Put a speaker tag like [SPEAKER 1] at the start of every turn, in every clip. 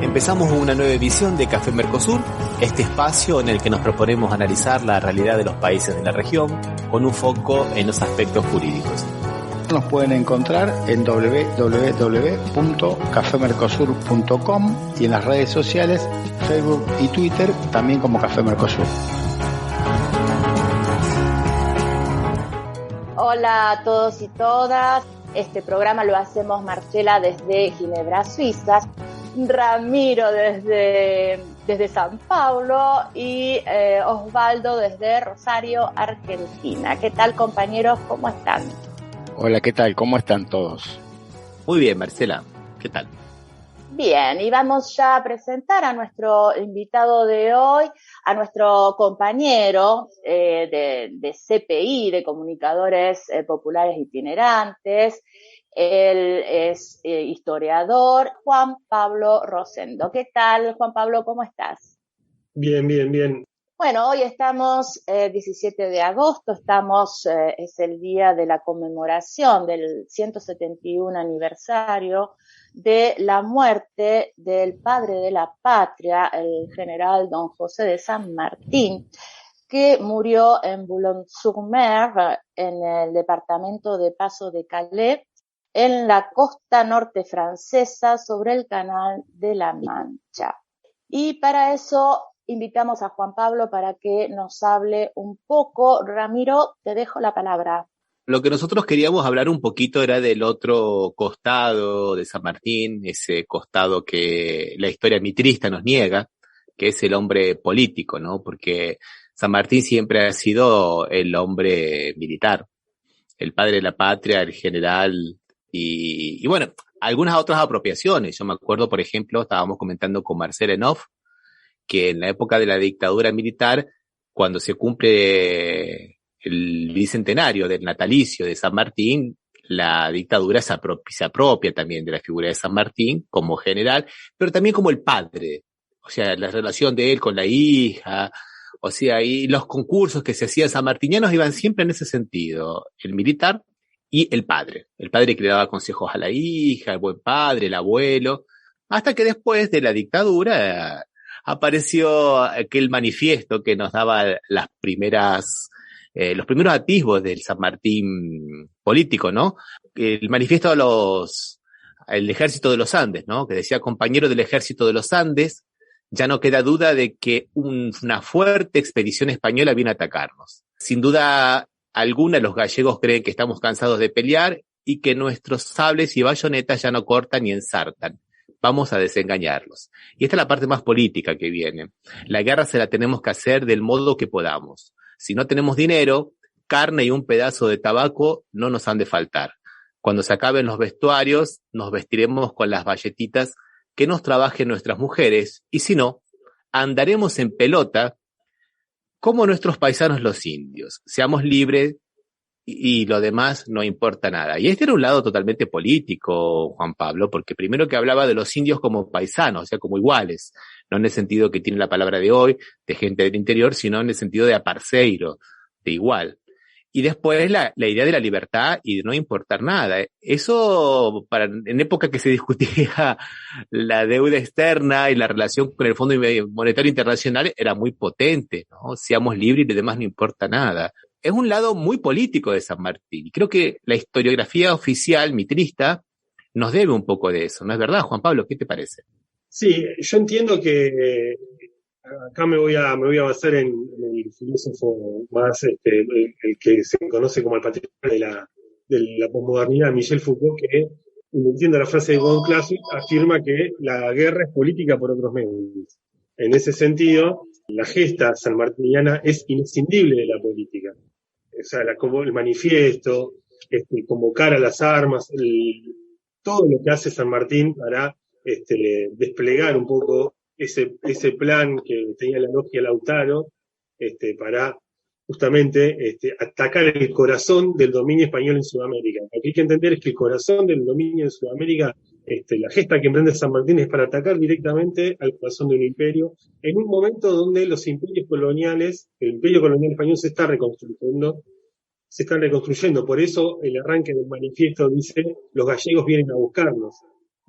[SPEAKER 1] Empezamos una nueva edición de Café Mercosur, este espacio en el que nos proponemos analizar la realidad de los países de la región con un foco en los aspectos jurídicos.
[SPEAKER 2] Nos pueden encontrar en www.cafemercosur.com y en las redes sociales, Facebook y Twitter, también como Café Mercosur.
[SPEAKER 3] Hola a todos y todas. Este programa lo hacemos Marcela desde Ginebra, Suiza, Ramiro desde San Paulo y Osvaldo desde Rosario, Argentina. ¿Qué tal, compañeros? ¿Cómo están?
[SPEAKER 2] Hola, ¿qué tal? ¿Cómo están todos?
[SPEAKER 1] Muy bien, Marcela. ¿Qué tal?
[SPEAKER 3] Bien, y vamos ya a presentar a nuestro invitado de hoy, a nuestro compañero de CPI, de Comunicadores Populares Itinerantes. Él es historiador, Juan Pablo Rosendo. ¿Qué tal, Juan Pablo? ¿Cómo estás?
[SPEAKER 4] Bien.
[SPEAKER 3] Bueno, hoy estamos 17 de agosto, es el día de la conmemoración del 171 aniversario de la muerte del padre de la patria, el general don José de San Martín, que murió en Boulogne-sur-Mer, en el departamento de Paso de Calais, en la costa norte francesa, sobre el Canal de la Mancha. Y para eso invitamos a Juan Pablo para que nos hable un poco. Ramiro, te dejo la palabra.
[SPEAKER 1] Lo que nosotros queríamos hablar un poquito era del otro costado de San Martín, ese costado que la historia mitrista nos niega, que es el hombre político, ¿no? Porque San Martín siempre ha sido el hombre militar, el padre de la patria, el general, y bueno, algunas otras apropiaciones. Yo me acuerdo, por ejemplo, estábamos comentando con Marcela en off, que en la época de la dictadura militar, cuando se cumple el bicentenario del natalicio de San Martín, la dictadura se apropia también de la figura de San Martín como general, pero también como el padre. O sea, la relación de él con la hija, o sea, y los concursos que se hacían sanmartinianos iban siempre en ese sentido, el militar y el padre que le daba consejos a la hija, el buen padre, el abuelo, hasta que después de la dictadura apareció aquel manifiesto que nos daba los primeros atisbos del San Martín político, ¿no? El manifiesto el ejército de los Andes, ¿no? Que decía: compañero del ejército de los Andes, ya no queda duda de que una fuerte expedición española viene a atacarnos. Sin duda alguna, los gallegos creen que estamos cansados de pelear y que nuestros sables y bayonetas ya no cortan ni ensartan. Vamos a desengañarlos. Y esta es la parte más política que viene. La guerra se la tenemos que hacer del modo que podamos. Si no tenemos dinero, carne y un pedazo de tabaco no nos han de faltar. Cuando se acaben los vestuarios, nos vestiremos con las bayetitas que nos trabajen nuestras mujeres, y si no, andaremos en pelota como nuestros paisanos los indios. Seamos libres y lo demás no importa nada. Y este era un lado totalmente político, Juan Pablo, porque primero que hablaba de los indios como paisanos, o sea, como iguales, no en el sentido que tiene la palabra de hoy, de gente del interior, sino en el sentido de aparceiro, de igual. Y después la idea de la libertad y de no importar nada. Eso, en época que se discutía la deuda externa y la relación con el Fondo Monetario Internacional, era muy potente, ¿no? Seamos libres y lo demás no importa nada. Es un lado muy político de San Martín. Y creo que la historiografía oficial mitrista nos debe un poco de eso, ¿no es verdad, Juan Pablo? ¿Qué te parece?
[SPEAKER 4] Sí, yo entiendo que acá me voy a basar en el filósofo más, el que se conoce como el patriarca de la posmodernidad, Michel Foucault, que, entiendo la frase de Von Clausewitz, afirma que la guerra es política por otros medios. En ese sentido, la gesta sanmartiniana es inscindible de la política. O sea, como el manifiesto, convocar a las armas, todo lo que hace San Martín para desplegar un poco ese plan que tenía la logia Lautaro, para justamente atacar el corazón del dominio español en Sudamérica. Lo que hay que entender es que el corazón del dominio en Sudamérica, la gesta que emprende San Martín es para atacar directamente al corazón de un imperio, en un momento donde los imperios coloniales, el imperio colonial español se están reconstruyendo. Por eso el arranque del manifiesto dice: los gallegos vienen a buscarnos.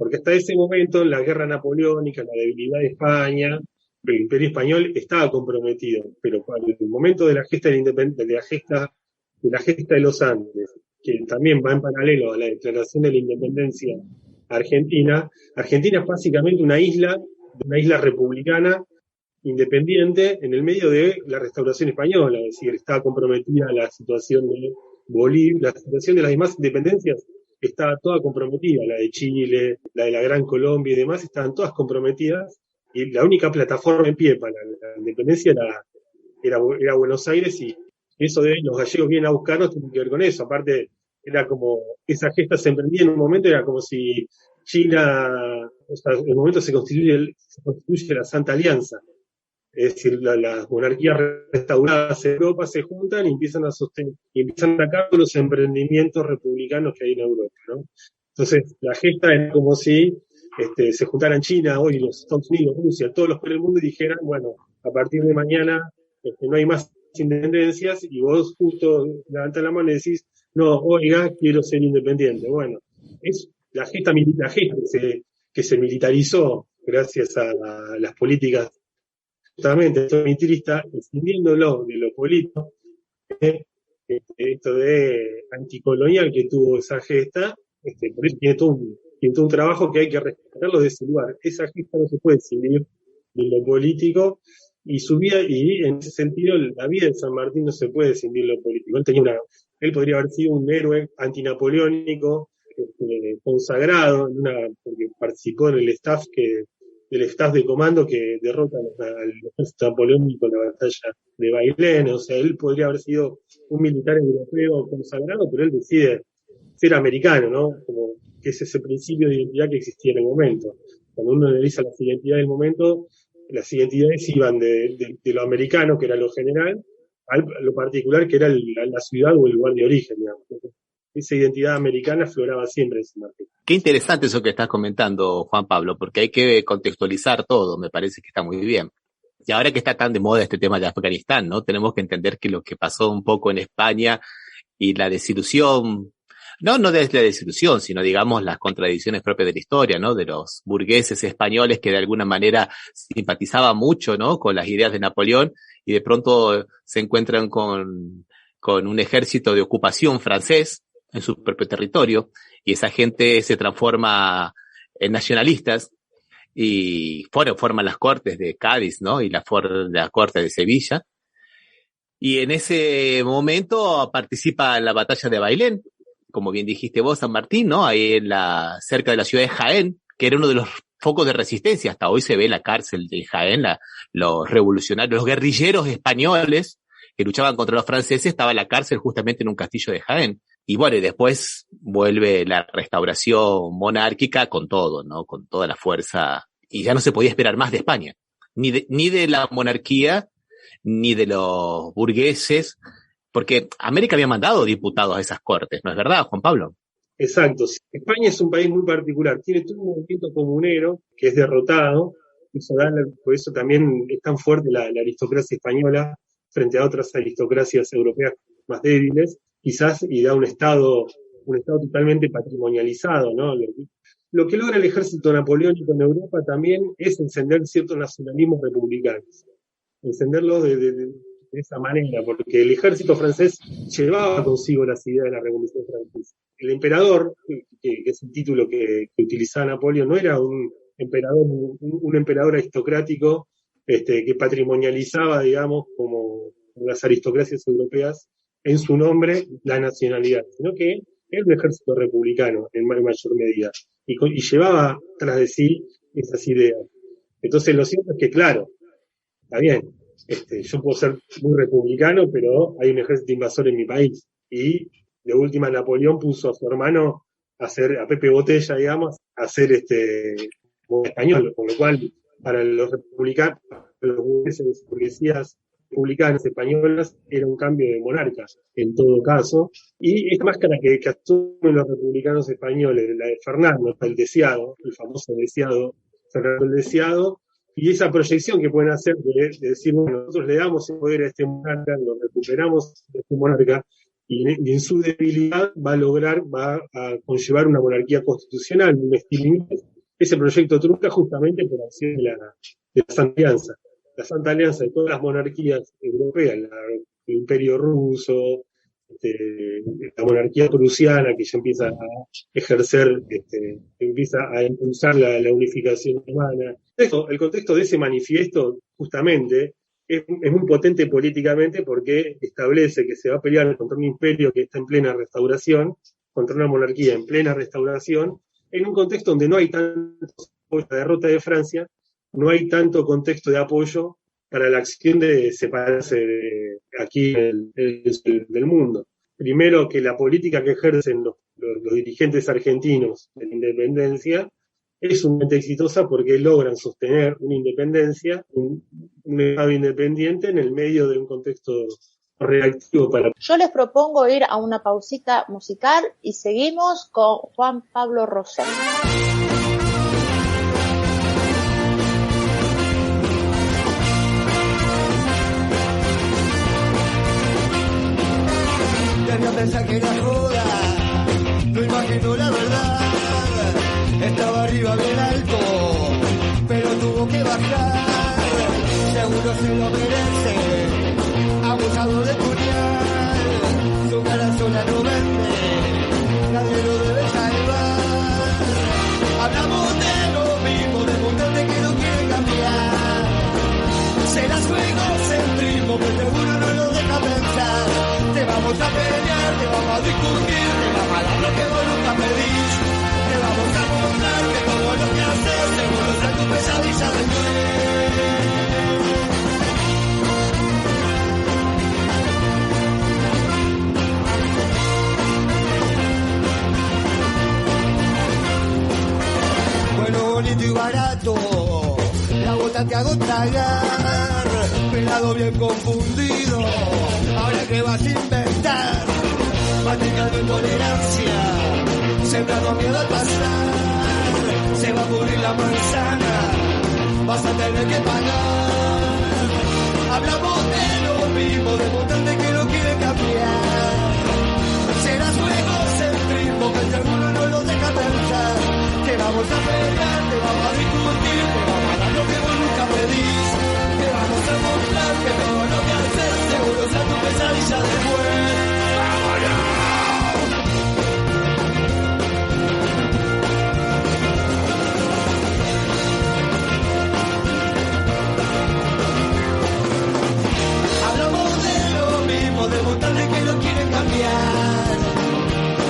[SPEAKER 4] porque hasta ese momento la guerra napoleónica, la debilidad de España, el Imperio Español estaba comprometido, pero para el momento de la gesta de la independencia, de la gesta de los Andes, que también va en paralelo a la declaración de la independencia argentina, Argentina es básicamente una isla republicana independiente en el medio de la restauración española, es decir, estaba comprometida la situación de Bolivia, la situación de las demás independencias estaba toda comprometida, la de Chile, la de la Gran Colombia y demás, estaban todas comprometidas, y la única plataforma en pie para la independencia era Buenos Aires, y eso de los gallegos vienen a buscarnos tiene que ver con eso. Aparte, era como, esa gesta se emprendía en un momento, era como si China, o sea, en un momento se constituye la Santa Alianza. Es decir, las monarquías restauradas en Europa se juntan y empiezan a sostener, y empiezan a atacar los emprendimientos republicanos que hay en Europa, ¿no? Entonces, la gesta es como si se juntaran China, hoy los Estados Unidos, Rusia, todos los países del mundo y dijeran, bueno, a partir de mañana no hay más independencias, y vos justo levantás la mano y decís, no, oiga, quiero ser independiente. Bueno, es la gesta que se militarizó gracias a las políticas justamente militarista, escindiéndolo de lo político, esto de anticolonial que tuvo esa gesta, por eso tiene todo un trabajo que hay que rescatarlo de ese lugar. Esa gesta no se puede escindir de lo político, y su vida, y en ese sentido la vida de San Martín no se puede escindir de lo político. Él podría haber sido un héroe antinapoleónico, consagrado, porque participó en el staff del staff de comando que derrota al ejército napoleónico en la batalla de Bailén. O sea, él podría haber sido un militar europeo consagrado, pero él decide ser americano, ¿no? Como que es ese principio de identidad que existía en el momento. Cuando uno analiza las identidades del momento, las identidades iban de lo americano, que era lo general, a lo particular, que era la ciudad o el lugar de origen, digamos. Esa identidad americana afloraba siempre en San Martín.
[SPEAKER 1] Qué interesante eso que estás comentando, Juan Pablo, porque hay que contextualizar todo, me parece que está muy bien. Y ahora que está tan de moda este tema de Afganistán, ¿no? Tenemos que entender que lo que pasó un poco en España y la desilusión, no de la desilusión, sino digamos las contradicciones propias de la historia, ¿no? De los burgueses españoles que de alguna manera simpatizaban mucho, ¿no? Con las ideas de Napoleón, y de pronto se encuentran con un ejército de ocupación francés en su propio territorio, y esa gente se transforma en nacionalistas y forman las Cortes de Cádiz, ¿no? Y la Corte de Sevilla. Y en ese momento participa en la batalla de Bailén, como bien dijiste vos, San Martín, ¿no? Ahí cerca de la ciudad de Jaén, que era uno de los focos de resistencia. Hasta hoy se ve la cárcel de Jaén, los revolucionarios, los guerrilleros españoles que luchaban contra los franceses, estaba la cárcel justamente en un castillo de Jaén. Y bueno, y después vuelve la restauración monárquica con todo, ¿no? Con toda la fuerza. Y ya no se podía esperar más de España. Ni de la monarquía, ni de los burgueses, porque América había mandado diputados a esas cortes, ¿no es verdad, Juan Pablo?
[SPEAKER 4] Exacto. España es un país muy particular. Tiene todo un movimiento comunero que es derrotado. Por eso también es tan fuerte la aristocracia española frente a otras aristocracias europeas más débiles, quizás, y da un estado totalmente patrimonializado, ¿no? Lo que logra el ejército napoleónico en Europa también es encender ciertos nacionalismos republicanos, encenderlos de esa manera, porque el ejército francés llevaba consigo las ideas de la Revolución Francesa. El emperador, que es el título que utilizaba Napoleón, no era un emperador aristocrático que patrimonializaba, digamos, como las aristocracias europeas, en su nombre la nacionalidad, sino que era un ejército republicano en mayor medida, y llevaba tras de sí esas ideas. Entonces lo cierto es que, claro, está bien, yo puedo ser muy republicano, pero hay un ejército invasor en mi país, y de última Napoleón puso a su hermano a Pepe Botella, digamos, a ser español, con lo cual para los republicanos, los burguesías republicanas españolas, era un cambio de monarcas, en todo caso, y esta máscara que asumen los republicanos españoles, la de Fernando, el Deseado, el famoso Deseado, Fernando el Deseado, y esa proyección que pueden hacer de decir, bueno, nosotros le damos el poder a este monarca, lo recuperamos de este monarca, y en su debilidad va a conllevar una monarquía constitucional, un estilo inglés, ese proyecto trunca justamente por acción de la Santa Alianza. La Santa Alianza de todas las monarquías europeas, el Imperio Ruso, la monarquía prusiana que ya empieza a ejercer, empieza a impulsar la unificación humana. El contexto de ese manifiesto, justamente, es muy potente políticamente porque establece que se va a pelear contra un imperio que está en plena restauración, contra una monarquía en plena restauración, en un contexto donde no hay tanto apoyo a la derrota de Francia, no hay tanto contexto de apoyo para la acción de separarse aquí del mundo. Primero, que la política que ejercen los dirigentes argentinos de la independencia es sumamente exitosa porque logran sostener una independencia, un Estado independiente en el medio de un contexto reactivo para...
[SPEAKER 3] Yo les propongo ir a una pausita musical y seguimos con Juan Pablo Rosell.
[SPEAKER 5] Yo pensaba que era joda, no imagino la verdad. Estaba arriba bien alto, pero tuvo que bajar. Seguro se lo merece, abusado de puñal. Su cara sola no vende, nadie lo debe salvar. Hablamos de lo mismo, de mundo de que no quiere cambiar. Será su egocentrismo, pero seguro no lo deja pensar. Te vamos a pelear, te vamos a discutir, te vamos a dar lo que vos nunca pedís. Te vamos a mostrar que todo lo que haces seguro será tu pesadilla después. Bueno, bonito y barato, la bota te hago tragar, pelado bien confundido, ahora que vas a inventar, practicando intolerancia, sembrando miedo al pasar, se va a pudrir la manzana, vas a tener que pagar. Hablamos de lo mismo, de montón de que no quiere cambiar, será su egocentrismo que seguro no lo deja pensar. Te vamos a pelear, te vamos a discutir, te vamos a dar lo que vos nunca pedís. Te vamos a mostrar que todo lo que haces seguro sea tu pesadilla después. ¡Vámonos! Hablamos de lo mismo, de montar de que no quieren cambiar.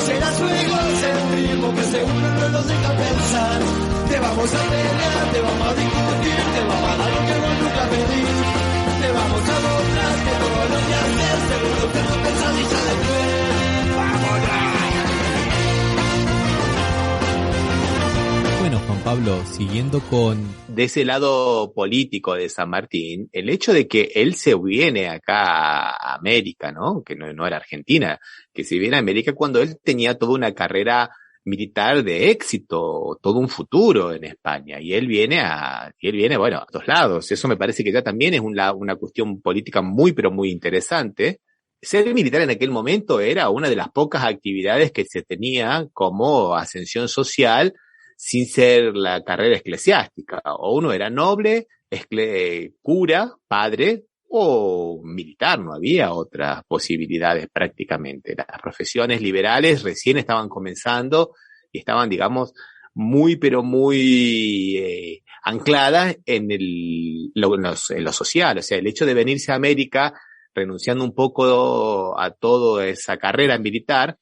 [SPEAKER 5] Será su egocentrismo que seguro no lo deja pensar. Te vamos a pelear, te vamos a discutir, te vamos a dar lo que vos nunca pedís. Te vamos a mostrar que todo lo que haces seguro que no pesadilla después. ¡Vámonos!
[SPEAKER 6] Bueno, Juan Pablo, siguiendo con...
[SPEAKER 1] De ese lado político de San Martín, el hecho de que él se viene acá a América, ¿no? Que no era Argentina, que se viene a América cuando él tenía toda una carrera militar de éxito, todo un futuro en España, y él viene, bueno, a todos lados. Eso me parece que ya también es una cuestión política muy, pero muy interesante. Ser militar en aquel momento era una de las pocas actividades que se tenía como ascensión social sin ser la carrera eclesiástica. O uno era noble, cura, padre o militar, no había otras posibilidades prácticamente. Las profesiones liberales recién estaban comenzando y estaban, digamos, muy, pero muy ancladas en lo social. O sea, el hecho de venirse a América, renunciando un poco a toda esa carrera militar,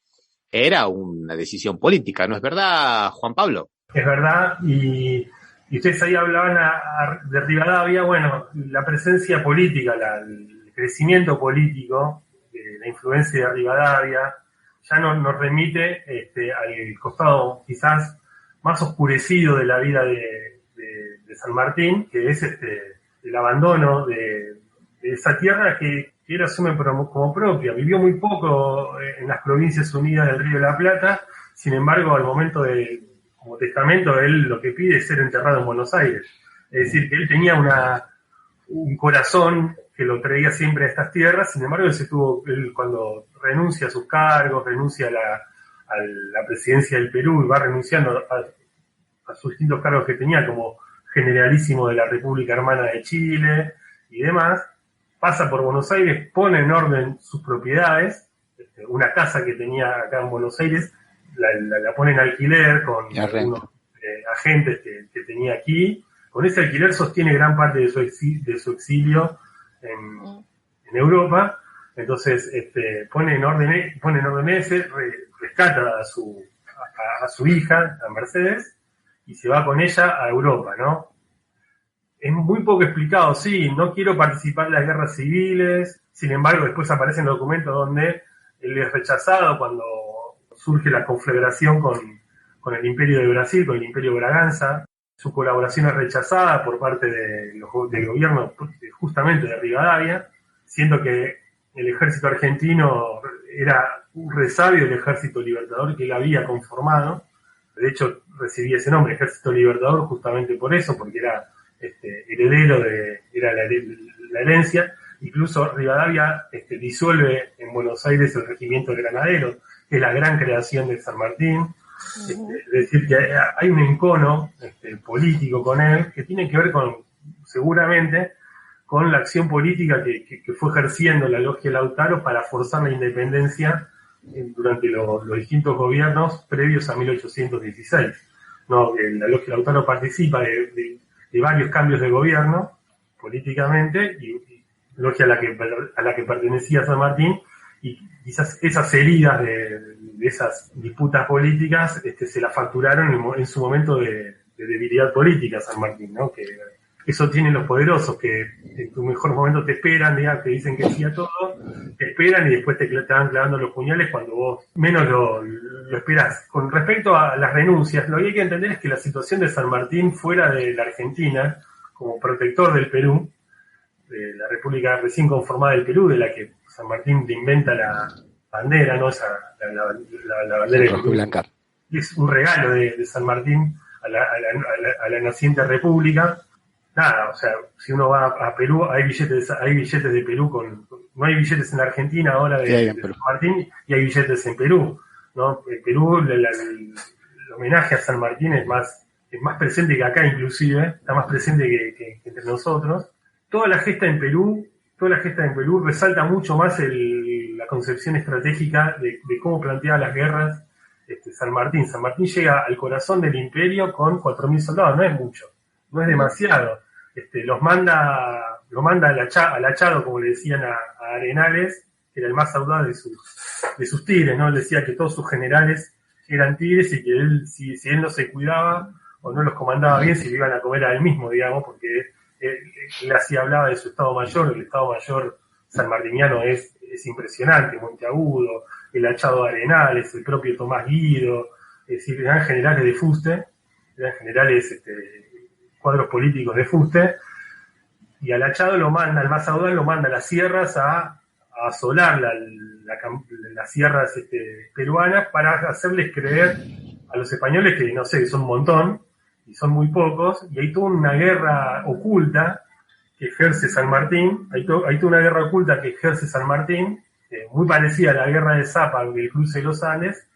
[SPEAKER 1] era una decisión política, ¿no es verdad, Juan Pablo?
[SPEAKER 7] Es verdad, y ustedes ahí hablaban de Rivadavia. Bueno, la presencia política, el crecimiento político, la influencia de Rivadavia, ya nos remite al costado quizás más oscurecido de la vida de San Martín, que es el abandono de esa tierra que él asume como propia. Vivió muy poco en las Provincias Unidas del Río de la Plata, sin embargo, al momento como testamento, él lo que pide es ser enterrado en Buenos Aires. Es decir, que él tenía un corazón que lo traía siempre a estas tierras. Sin embargo, él cuando renuncia a sus cargos, renuncia a la presidencia del Perú y va renunciando sus distintos cargos que tenía, como generalísimo de la República Hermana de Chile y demás, pasa por Buenos Aires, pone en orden sus propiedades, una casa que tenía acá en Buenos Aires, la pone en alquiler con unos agentes que tenía aquí. Con ese alquiler sostiene gran parte de su exilio en Europa. Entonces pone en orden ese, rescata a su hija, a Mercedes, y se va con ella a Europa, ¿no? Es muy poco explicado, sí, no quiero participar en las guerras civiles, sin embargo después aparecen documentos donde él es rechazado cuando surge la conflagración con el Imperio de Brasil, con el Imperio Braganza. Su colaboración es rechazada por parte del gobierno justamente de Rivadavia, siendo que el ejército argentino era un resabio del ejército libertador que él había conformado. De hecho, recibía ese nombre, Ejército Libertador, justamente por eso, porque era heredero era la herencia. Incluso Rivadavia disuelve en Buenos Aires el regimiento de granaderos, que es la gran creación de San Martín. Es decir, que hay un encono político con él que tiene que ver seguramente con la acción política que fue ejerciendo la Logia Lautaro para forzar la independencia durante los distintos gobiernos previos a 1816. No, la Logia Lautaro participa de varios cambios de gobierno políticamente, y logia a la que pertenecía San Martín, y quizás esas heridas de esas disputas políticas se las facturaron en su momento de debilidad política San Martín, ¿no? Que eso tienen los poderosos, que en tu mejor momento te esperan, digamos, te dicen que sí a todo, te esperan y después te van clavando los puñales cuando vos menos lo esperás. Con respecto a las renuncias, lo que hay que entender es que la situación de San Martín fuera de la Argentina, como protector del Perú, de la República recién conformada del Perú, de la que San Martín te inventa la bandera, ¿no? La bandera de
[SPEAKER 2] rojo y blanca.
[SPEAKER 7] Es un regalo de San Martín a la naciente república. Nada, o sea, si uno va a Perú, hay billetes de Perú no hay billetes en Argentina ahora de San Martín, y hay billetes en Perú, ¿no? En Perú el homenaje a San Martín es más presente que acá, inclusive, está más presente que entre nosotros. Toda la gesta en Perú resalta mucho más la concepción estratégica de cómo plantea las guerras San Martín. San Martín llega al corazón del imperio con 4.000 soldados, no es mucho, no es demasiado. Lo manda al Achado, como le decían a Arenales, que era el más audaz de sus tigres, ¿no? Él decía que todos sus generales eran tigres y que él, si él no se cuidaba o no los comandaba bien, se lo iban a comer a él mismo, digamos, porque él así hablaba de su Estado Mayor. El Estado Mayor sanmartiniano es impresionante, Monteagudo, el Achado de Arenales, el propio Tomás Guido, es decir, eran generales de fuste, eran generales cuadros políticos de fuste, y al Achado al más audaz lo manda a las sierras a asolar las sierras peruanas para hacerles creer a los españoles que, no sé, son un montón, y son muy pocos, y hay toda una guerra oculta que ejerce San Martín, hay toda una guerra oculta que ejerce San Martín, muy parecida a la guerra de Zapa del cruce de los Andes,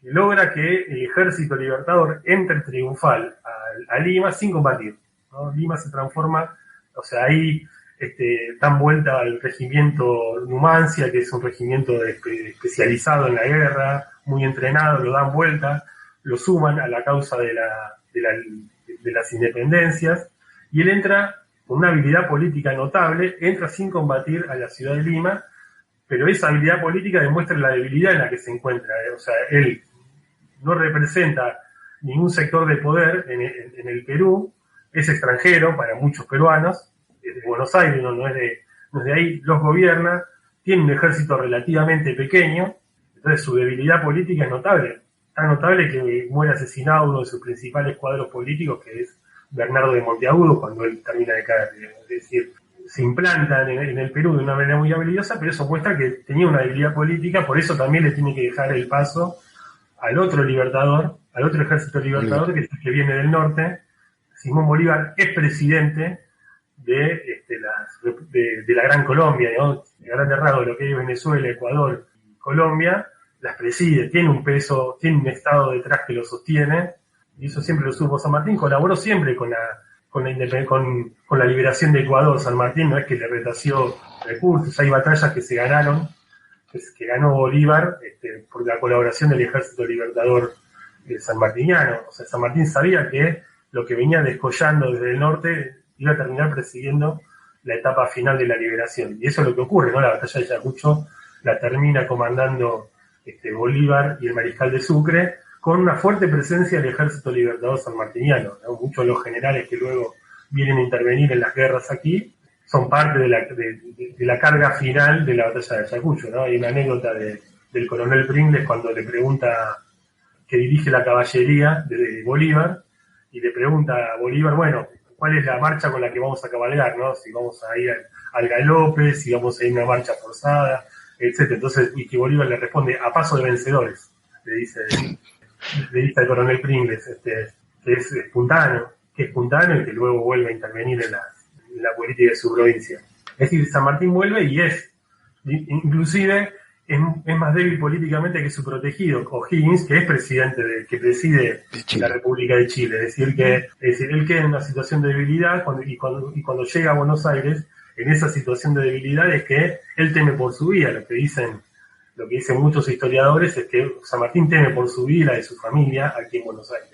[SPEAKER 7] que logra que el ejército libertador entre triunfal a Lima sin combatir, ¿no? Lima se transforma, o sea, ahí dan vuelta al regimiento Numancia, que es un regimiento especializado en la guerra, muy entrenado, lo dan vuelta, lo suman a la causa de las independencias, y él entra con una habilidad política notable, entra sin combatir a la ciudad de Lima, pero esa habilidad política demuestra la debilidad en la que se encuentra, O sea, él no representa ningún sector de poder en el Perú, es extranjero para muchos peruanos, es de Buenos Aires, no es de ahí, los gobierna, tiene un ejército relativamente pequeño, entonces su debilidad política es notable, tan notable que muere asesinado uno de sus principales cuadros políticos, que es Bernardo de Monteagudo, cuando él termina de caer. Es decir, se implanta en el Perú de una manera muy habilidosa, pero eso muestra que tenía una debilidad política, por eso también le tiene que dejar el paso al otro libertador, al otro ejército libertador, que es el que viene del norte. Simón Bolívar es presidente de la Gran Colombia, ¿no? De grandes rasgos, lo que es Venezuela, Ecuador y Colombia, las preside, tiene un peso, tiene un Estado detrás que lo sostiene, y eso siempre lo supo San Martín, colaboró siempre con la liberación de Ecuador. San Martín no es que le retació recursos, hay batallas que se ganaron, que ganó Bolívar por la colaboración del Ejército Libertador sanmartiniano. O sea, San Martín sabía que lo que venía descollando desde el norte iba a terminar presidiendo la etapa final de la liberación. Y eso es lo que ocurre, ¿no? La batalla de Ayacucho la termina comandando Bolívar y el mariscal de Sucre, con una fuerte presencia del Ejército Libertador sanmartiniano, ¿no? Muchos de los generales que luego vienen a intervenir en las guerras aquí son parte de la carga final de la batalla de Ayacucho, ¿no? Hay una anécdota del coronel Pringles cuando le pregunta, que dirige la caballería de Bolívar, y le pregunta a Bolívar, bueno, ¿cuál es la marcha con la que vamos a cabalgar, no? Si vamos a ir al galope, si vamos a ir a una marcha forzada, etcétera. Entonces, y que Bolívar le responde, a paso de vencedores, le dice el coronel Pringles, que es espontáneo y que luego vuelve a intervenir en la política de su provincia. Es decir, San Martín vuelve y inclusive es más débil políticamente que su protegido, O'Higgins, que es presidente que preside la República de Chile. Es decir, él queda en una situación de debilidad y cuando llega a Buenos Aires, en esa situación de debilidad es que él teme por su vida. Lo que dicen muchos historiadores es que San Martín teme por su vida y la de su familia aquí en Buenos Aires.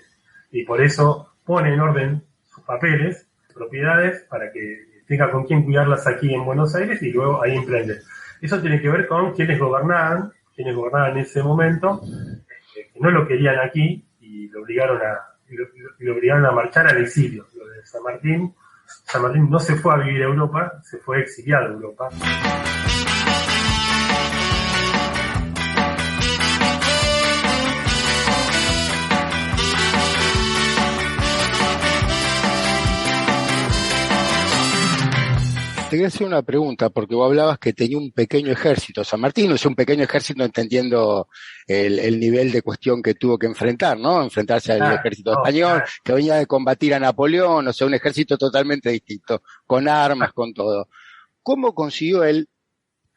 [SPEAKER 7] Y por eso pone en orden sus papeles, sus propiedades, para que tenga con quién cuidarlas aquí en Buenos Aires y luego ahí emprende. Eso tiene que ver con quienes gobernaban en ese momento, que no lo querían aquí y lo obligaron a marchar al exilio. Lo de San Martín no se fue a vivir a Europa, se fue exiliado a Europa.
[SPEAKER 2] Te quería hacer una pregunta, porque vos hablabas que tenía un pequeño ejército. San Martín es un pequeño ejército, entendiendo el nivel de cuestión que tuvo que enfrentar, ¿no? Enfrentarse al ejército español, que venía de combatir a Napoleón, o sea, un ejército totalmente distinto, con armas, con todo. ¿Cómo consiguió él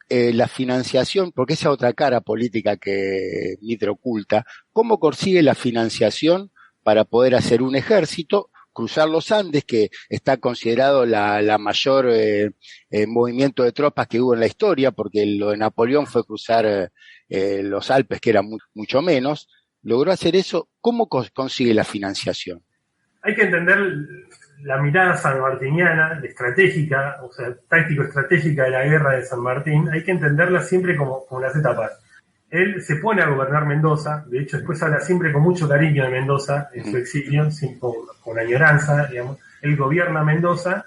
[SPEAKER 2] la financiación? Porque esa otra cara política que Mitre oculta, ¿cómo consigue la financiación para poder hacer un ejército, cruzar los Andes, que está considerado la mayor movimiento de tropas que hubo en la historia, porque lo de Napoleón fue cruzar los Alpes, que era mucho menos? Logró hacer eso. ¿Cómo consigue la financiación?
[SPEAKER 7] Hay que entender la mirada sanmartiniana, estratégica, o sea, táctico-estratégica de la guerra de San Martín. Hay que entenderla siempre como las etapas. Él se pone a gobernar Mendoza, de hecho después habla siempre con mucho cariño de Mendoza en su exilio, con añoranza, digamos. Él gobierna Mendoza,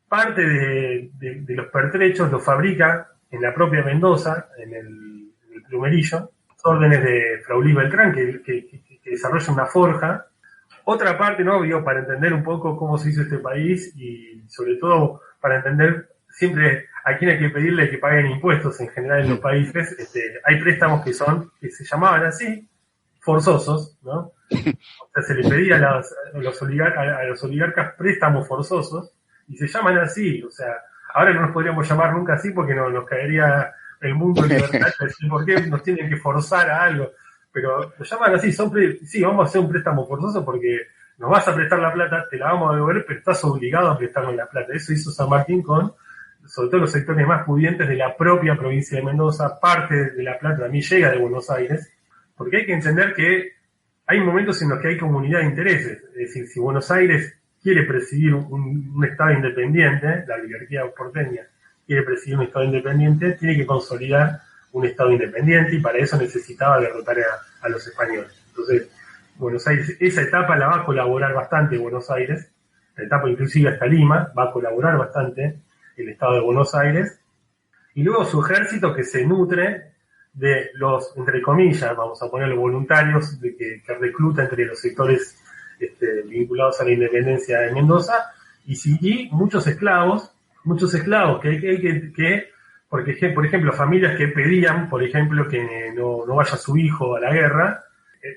[SPEAKER 7] parte de los pertrechos los fabrica en la propia Mendoza, en el Plumerillo, órdenes de Fraulí Beltrán, que desarrolla una forja. Otra parte, ¿no? Digo, para entender un poco cómo se hizo este país y sobre todo para entender siempre a quién hay que pedirle que paguen impuestos en general en los países. Hay préstamos que se llamaban así, forzosos, ¿no? O sea, se le pedía a los oligarcas préstamos forzosos y se llaman así. O sea, ahora no nos podríamos llamar nunca así porque nos caería el mundo libertario, decir por qué nos tienen que forzar a algo. Pero lo llaman así, sí, vamos a hacer un préstamo forzoso porque nos vas a prestar la plata, te la vamos a devolver, pero estás obligado a prestarnos la plata. Eso hizo San Martín con, sobre todo, los sectores más pudientes de la propia provincia de Mendoza. Parte de la plata también llega de Buenos Aires, porque hay que entender que hay momentos en los que hay comunidad de intereses. Es decir, si Buenos Aires quiere presidir un Estado independiente, la oligarquía porteña quiere presidir un Estado independiente, tiene que consolidar un Estado independiente y para eso necesitaba derrotar a los españoles. Entonces, Buenos Aires, esa etapa la va a colaborar bastante Buenos Aires, la etapa inclusive hasta Lima, va a colaborar bastante el Estado de Buenos Aires, y luego su ejército que se nutre de los, entre comillas, vamos a poner los voluntarios que recluta entre los sectores vinculados a la independencia de Mendoza, y muchos esclavos que porque, por ejemplo, familias que pedían, por ejemplo, que no vaya su hijo a la guerra,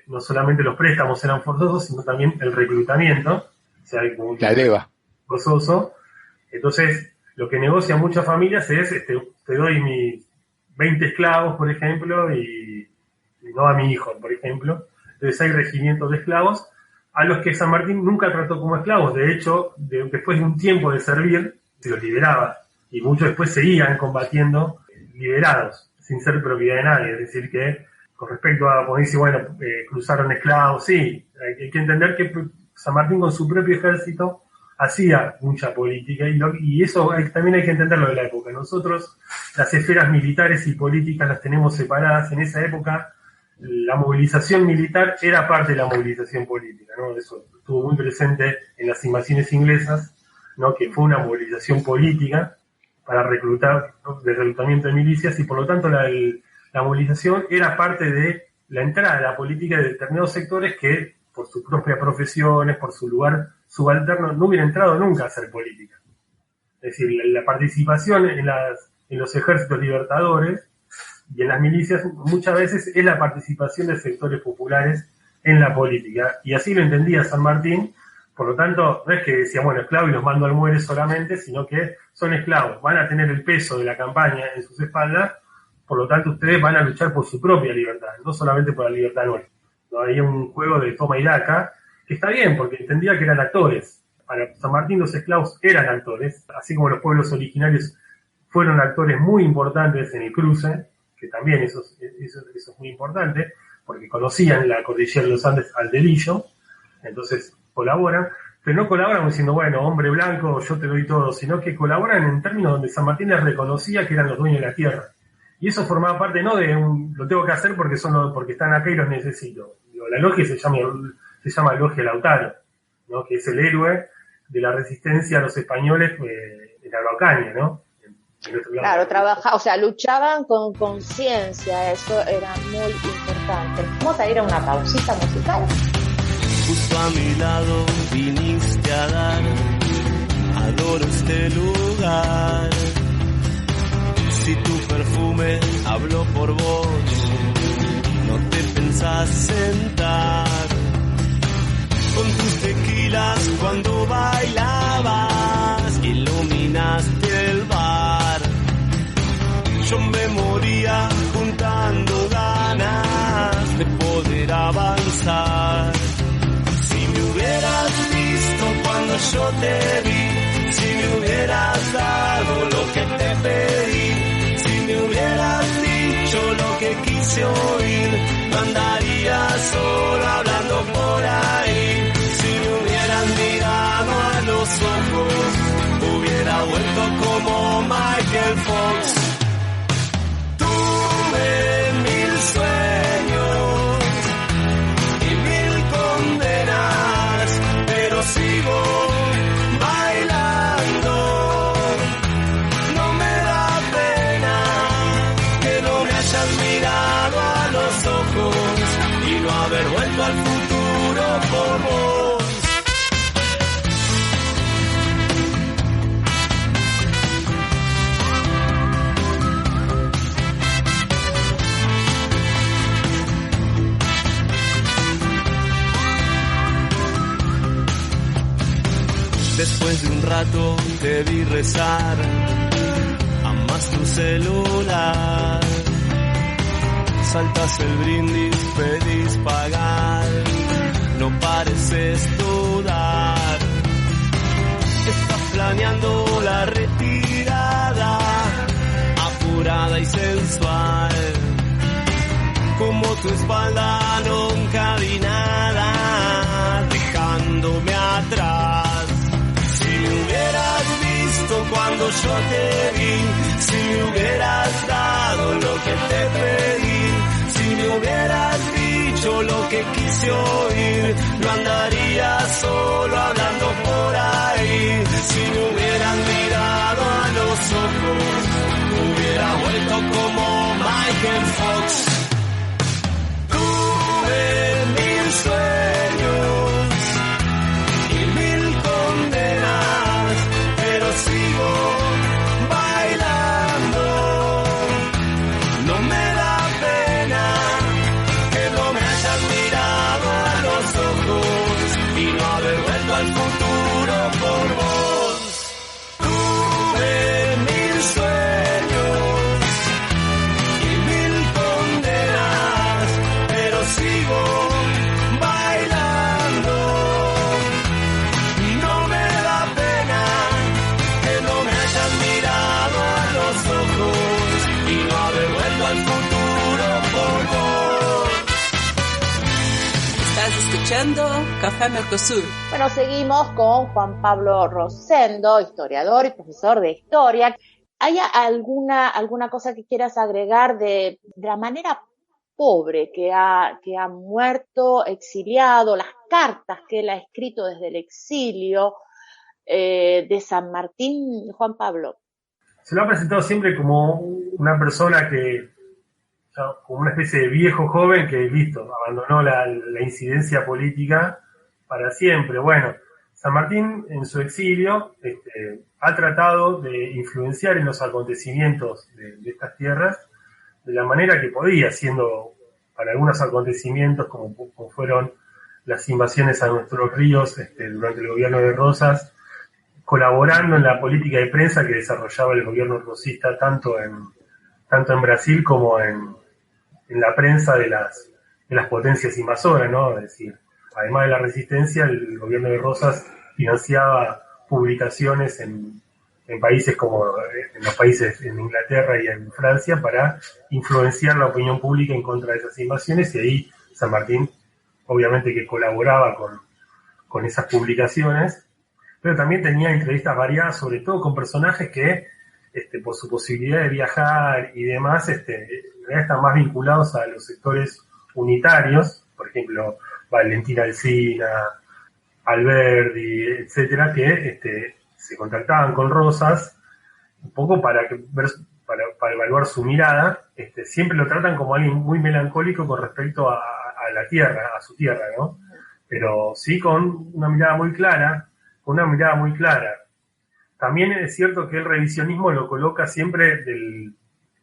[SPEAKER 7] no solamente los préstamos eran forzosos, sino también el reclutamiento, o sea, como
[SPEAKER 2] la leva
[SPEAKER 7] forzoso. Entonces, lo que negocian muchas familias es, te doy mis 20 esclavos, por ejemplo, y no a mi hijo, por ejemplo. Entonces hay regimientos de esclavos a los que San Martín nunca trató como esclavos. De hecho, después de un tiempo de servir, se los liberaba. Y muchos después seguían combatiendo liberados, sin ser propiedad de nadie. Es decir, que con respecto a, como dice, bueno, cruzaron esclavos, sí, hay que entender que San Martín con su propio ejército hacía mucha política, y eso también hay que entenderlo de la época. Nosotros las esferas militares y políticas las tenemos separadas. En esa época la movilización militar era parte de la movilización política, ¿no? Eso estuvo muy presente en las invasiones inglesas, ¿no? Que fue una movilización política para reclutamiento de milicias, y por lo tanto la movilización era parte de la entrada a la política de determinados sectores que, por sus propias profesiones, por su lugar subalterno, no hubiera entrado nunca a hacer política. Es decir, la participación en los ejércitos libertadores y en las milicias muchas veces es la participación de sectores populares en la política, y así lo entendía San Martín. Por lo tanto, no es que decía, bueno, esclavo y los mando al muere solamente, sino que son esclavos, van a tener el peso de la campaña en sus espaldas, por lo tanto ustedes van a luchar por su propia libertad, no solamente por la libertad nuestra. ¿No? Había un juego de toma y daca, que está bien, porque entendía que eran actores. Para San Martín los esclavos eran actores, así como los pueblos originarios fueron actores muy importantes en el cruce, que también eso es muy importante, porque conocían la cordillera de los Andes al dedillo, entonces colaboran, pero no colaboran diciendo, bueno, hombre blanco, yo te doy todo, sino que colaboran en términos donde San Martín les reconocía que eran los dueños de la tierra. Y eso formaba parte no de lo tengo que hacer porque están acá y los necesito. La logia se llama Logia Lautaro, ¿no? Que es el héroe de la resistencia a los españoles en Araucanía, ¿no?
[SPEAKER 3] Claro, luchaban con conciencia, eso era muy importante. Vamos a ir a una pausita musical.
[SPEAKER 8] Justo a mi lado viniste a dar, adoro este lugar. Si tu perfume habló por vos, no te pensás sentar. Con tus tequilas cuando bailabas, iluminaste el bar. Yo me moría juntando ganas de poder avanzar. Si me hubieras visto cuando yo te vi, si me hubieras dado lo que te pedí, si me hubieras dicho lo que quise oír, no andaría solo hablando por ahí. Si me hubieras mirado a los ojos, hubiera vuelto como Michael Fox. Tuve 1000 sueños y 1000 condenas, pero sigo bailando. No me da pena que no me hayas mirado a los ojos y no haber vuelto al futuro por vos. Después de un rato te vi rezar, amas tu celular, saltas el brindis, pedís pagar, no pareces dudar, estás planeando la retirada, apurada y sensual, como tu espalda nunca vi nada, dejándome atrás. Si me hubieras visto cuando yo te vi, si me hubieras dado lo que te pedí, si me hubieras dicho lo que quise oír, no andaría solo hablando por ahí. Si me hubieras mirado a los ojos, hubiera vuelto como Michael Fox. Tuve 1000 sueños y 1000 condenas, pero sigo bailando. No me da pena que no me hayas mirado a los ojos y no haber
[SPEAKER 9] escuchando Café Mercosur.
[SPEAKER 3] Bueno, seguimos con Juan Pablo Rosendo, historiador y profesor de historia. ¿Hay alguna cosa que quieras agregar de la manera pobre que ha muerto, exiliado, las cartas que él ha escrito desde el exilio de San Martín, Juan Pablo?
[SPEAKER 7] Se lo ha presentado siempre como una persona como una especie de viejo joven que, listo, abandonó la incidencia política para siempre. Bueno, San Martín en su exilio ha tratado de influenciar en los acontecimientos de estas tierras de la manera que podía, siendo para algunos acontecimientos como fueron las invasiones a nuestros ríos durante el gobierno de Rosas, colaborando en la política de prensa que desarrollaba el gobierno rosista tanto en Brasil como en la prensa de las potencias invasoras, ¿no? Es decir, además de la resistencia, el gobierno de Rosas financiaba publicaciones en países como en los países en Inglaterra y en Francia para influenciar la opinión pública en contra de esas invasiones, y ahí San Martín obviamente que colaboraba con esas publicaciones, pero también tenía entrevistas variadas, sobre todo con personajes que por su posibilidad de viajar y demás, en realidad están más vinculados a los sectores unitarios, por ejemplo, Valentín Alsina, Alberdi, etcétera, que se contactaban con Rosas un poco para evaluar su mirada. Siempre lo tratan como alguien muy melancólico con respecto a la tierra, a su tierra, ¿no? Pero sí con una mirada muy clara, También es cierto que el revisionismo lo coloca siempre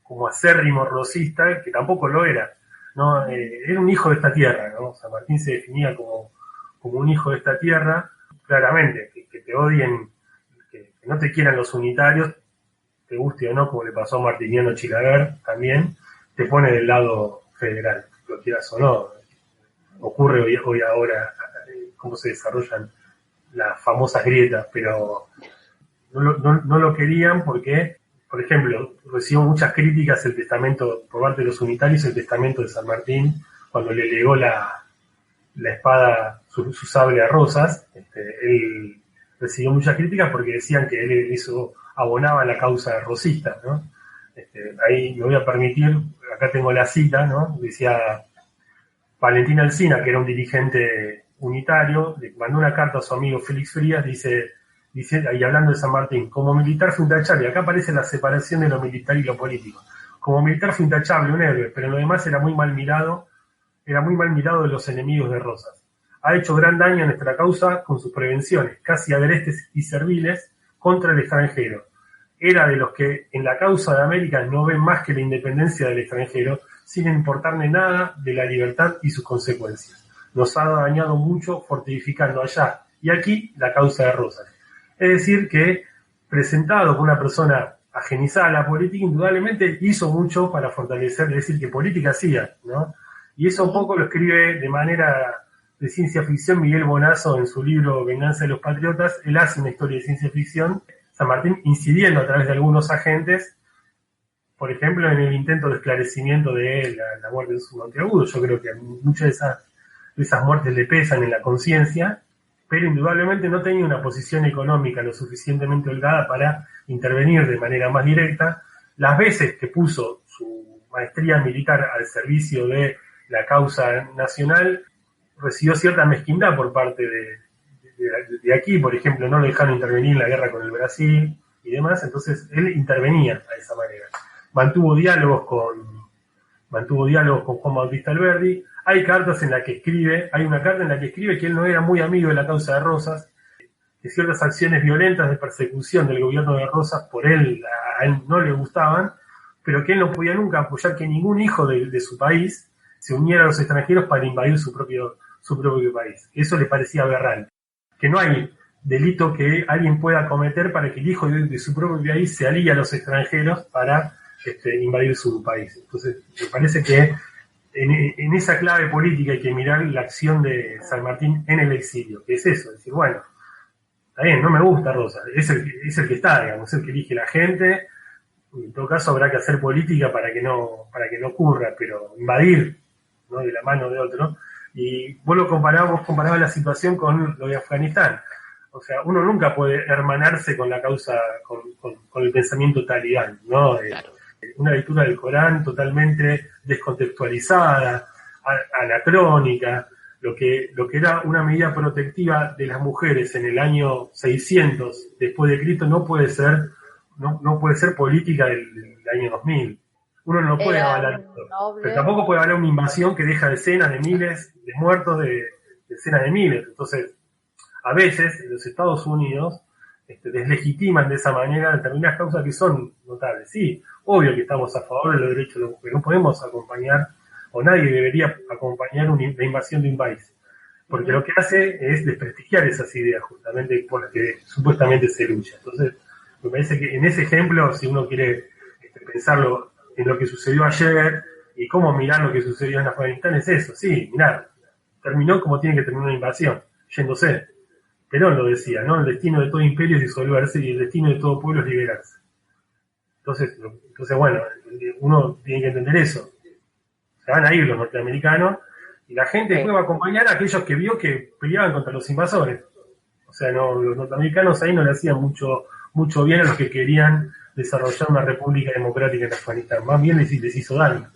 [SPEAKER 7] como acérrimo rosista, que tampoco lo era, ¿no? Era un hijo de esta tierra, ¿no? San Martín se definía como un hijo de esta tierra, claramente, que te odien, que no te quieran los unitarios, te guste o no, como le pasó a Martiniano Chilaver también, te pone del lado federal, lo quieras o no. Ocurre hoy ahora cómo se desarrollan las famosas grietas, pero no lo querían porque, por ejemplo, recibió muchas críticas el testamento por parte de los unitarios, el testamento de San Martín, cuando le legó la espada, su sable a Rosas. Él recibió muchas críticas porque decían que él abonaba la causa rosista, ¿no? Ahí me voy a permitir, acá tengo la cita, ¿no? Decía Valentín Alsina, que era un dirigente unitario, le mandó una carta a su amigo Félix Frías, dice, ahí hablando de San Martín, como militar fue intachable, acá aparece la separación de lo militar y lo político. Como militar fue intachable, un héroe, pero en lo demás era muy mal mirado de los enemigos de Rosas. Ha hecho gran daño a nuestra causa con sus prevenciones, casi agrestes y serviles, contra el extranjero. Era de los que en la causa de América no ven más que la independencia del extranjero, sin importarle nada de la libertad y sus consecuencias. Nos ha dañado mucho fortificando allá y aquí la causa de Rosas. Es decir, que presentado como una persona ajenizada a la política, indudablemente hizo mucho para fortalecer, es decir, que política hacía, ¿no? Y eso un poco lo escribe de manera de ciencia ficción Miguel Bonazo en su libro Venganza de los Patriotas. Él hace una historia de ciencia ficción, San Martín incidiendo a través de algunos agentes, por ejemplo, en el intento de esclarecimiento de la muerte de su Monteagudo. Yo creo que muchas de esas muertes le pesan en la conciencia, pero indudablemente no tenía una posición económica lo suficientemente holgada para intervenir de manera más directa. Las veces que puso su maestría militar al servicio de la causa nacional, recibió cierta mezquindad por parte de aquí, por ejemplo, no lo dejaron intervenir en la guerra con el Brasil y demás, entonces él intervenía de esa manera. Mantuvo diálogos con Juan Bautista Alberdi. Hay una carta en la que escribe que él no era muy amigo de la causa de Rosas, que ciertas acciones violentas de persecución del gobierno de Rosas a él no le gustaban, pero que él no podía nunca apoyar que ningún hijo de su país se uniera a los extranjeros para invadir su propio país. Eso le parecía aberrante. Que no hay delito que alguien pueda cometer para que el hijo de su propio país se alíe a los extranjeros para invadir su país. Entonces, me parece que en esa clave política hay que mirar la acción de San Martín en el exilio, que es eso, decir, bueno, está bien, no me gusta Rosas, es el que está, digamos, es el que elige la gente, en todo caso habrá que hacer política para que no ocurra, pero invadir, ¿no?, de la mano de otro, Y vos comparabas la situación con lo de Afganistán. O sea, uno nunca puede hermanarse con la causa, con el pensamiento talibán, ¿no?
[SPEAKER 1] Claro.
[SPEAKER 7] Una lectura del Corán totalmente descontextualizada, anacrónica, lo que era una medida protectiva de las mujeres en el año 600 después de Cristo no puede ser política del año 2000. Uno no puede avalar esto. Pero tampoco puede haber una invasión que deja decenas de miles de muertos, de decenas de miles. Entonces, a veces los Estados Unidos deslegitiman de esa manera determinadas causas que son notables. Sí, obvio que estamos a favor de los derechos de la mujer. No podemos acompañar, o nadie debería acompañar la invasión de un país. Porque lo que hace es desprestigiar esas ideas justamente por las que supuestamente se lucha. Entonces, me parece que en ese ejemplo, si uno quiere pensarlo en lo que sucedió ayer y cómo mirar lo que sucedió en Afganistán, es eso. Sí, mirar, terminó como tiene que terminar una invasión, yéndose. Perón lo decía, ¿no? El destino de todo imperio es disolverse y el destino de todo pueblo es liberarse. Entonces bueno, uno tiene que entender eso. Se van a ir los norteamericanos y la gente después va a acompañar a aquellos que vio que peleaban contra los invasores. O sea, no, los norteamericanos ahí no le hacían mucho bien a los que querían desarrollar una república democrática en Afganistán. Más bien les hizo daño.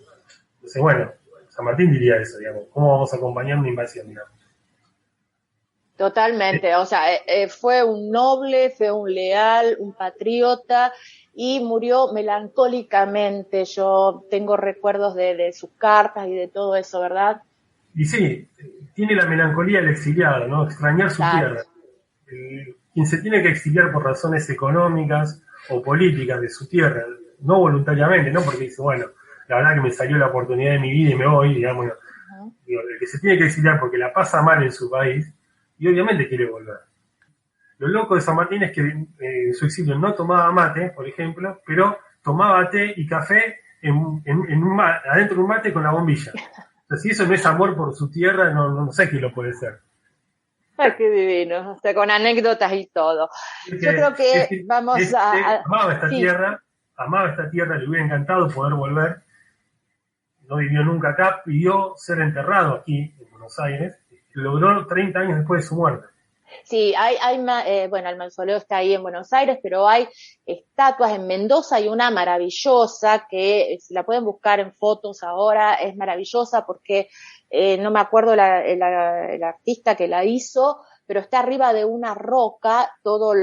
[SPEAKER 7] Entonces, bueno, San Martín diría eso, digamos. ¿Cómo vamos a acompañar una invasión, digamos?
[SPEAKER 3] Totalmente, o sea, fue un noble, fue un leal, un patriota y murió melancólicamente. Yo tengo recuerdos de sus cartas y de todo eso, ¿verdad?
[SPEAKER 7] Y sí, tiene la melancolía del exiliado, ¿no? Extrañar su tierra. Quien se tiene que exiliar por razones económicas o políticas de su tierra, no voluntariamente, ¿no? Porque dice, bueno, la verdad que me salió la oportunidad de mi vida y me voy, digamos, ¿no? Digo, el que se tiene que exiliar porque la pasa mal en su país y obviamente quiere volver. Lo loco de San Martín es que en su exilio no tomaba mate, por ejemplo, pero tomaba té y café adentro de un mate con la bombilla. O sea, si eso no es amor por su tierra, no sé qué lo puede ser.
[SPEAKER 3] Ay, qué divino, o sea, con anécdotas y todo. Yo creo que vamos a...
[SPEAKER 7] Amaba esta tierra, le hubiera encantado poder volver. No vivió nunca acá, pidió ser enterrado aquí, en Buenos Aires. Logró 30 años después de su muerte.
[SPEAKER 3] Sí, bueno, el mausoleo está ahí en Buenos Aires, pero hay estatuas en Mendoza. Hay una maravillosa que, si la pueden buscar en fotos ahora, es maravillosa porque no me acuerdo el artista que la hizo, pero está arriba de una roca, toda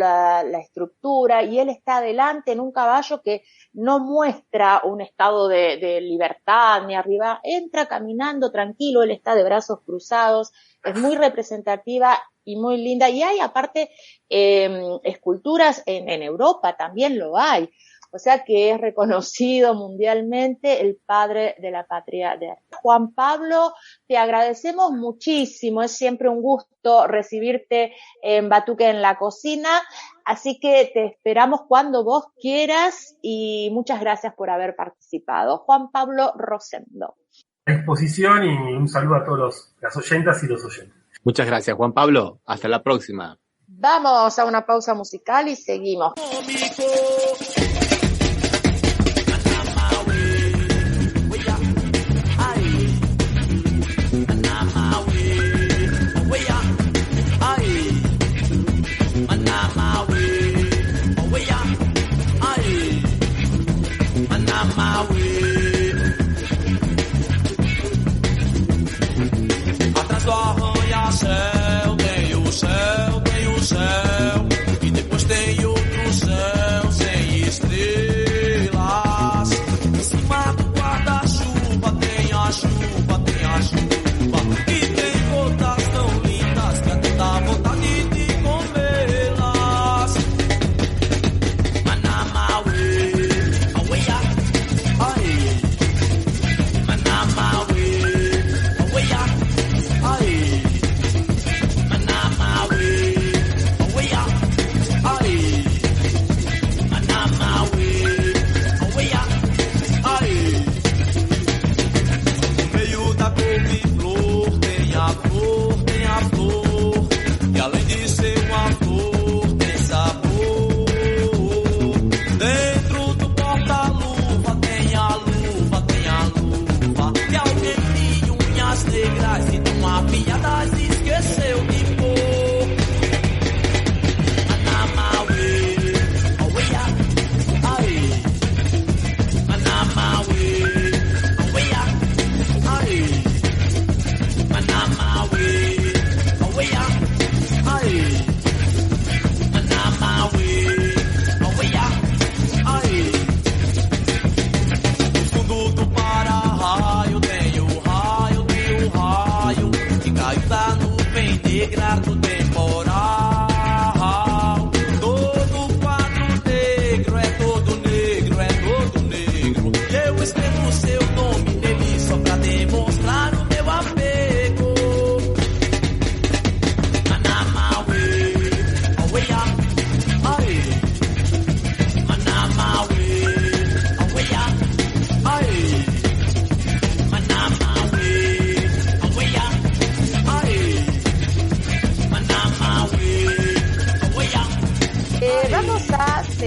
[SPEAKER 3] la estructura, y él está adelante en un caballo que no muestra un estado de libertad ni arriba, entra caminando tranquilo, él está de brazos cruzados, es muy representativa y muy linda, y hay aparte esculturas en Europa, también lo hay. O sea que es reconocido mundialmente el padre de la patria. Juan Pablo, te agradecemos muchísimo, es siempre un gusto recibirte en Batuque en la Cocina, así que te esperamos cuando vos quieras y muchas gracias por haber participado. Juan Pablo Rosendo.
[SPEAKER 7] Exposición y un saludo a todos las oyentas y los oyentes.
[SPEAKER 1] Muchas gracias, Juan Pablo. Hasta la próxima.
[SPEAKER 3] Vamos a una pausa musical y seguimos.
[SPEAKER 8] Atrás do arranha-céu tem o céu, e depois tem outro céu sem estrela.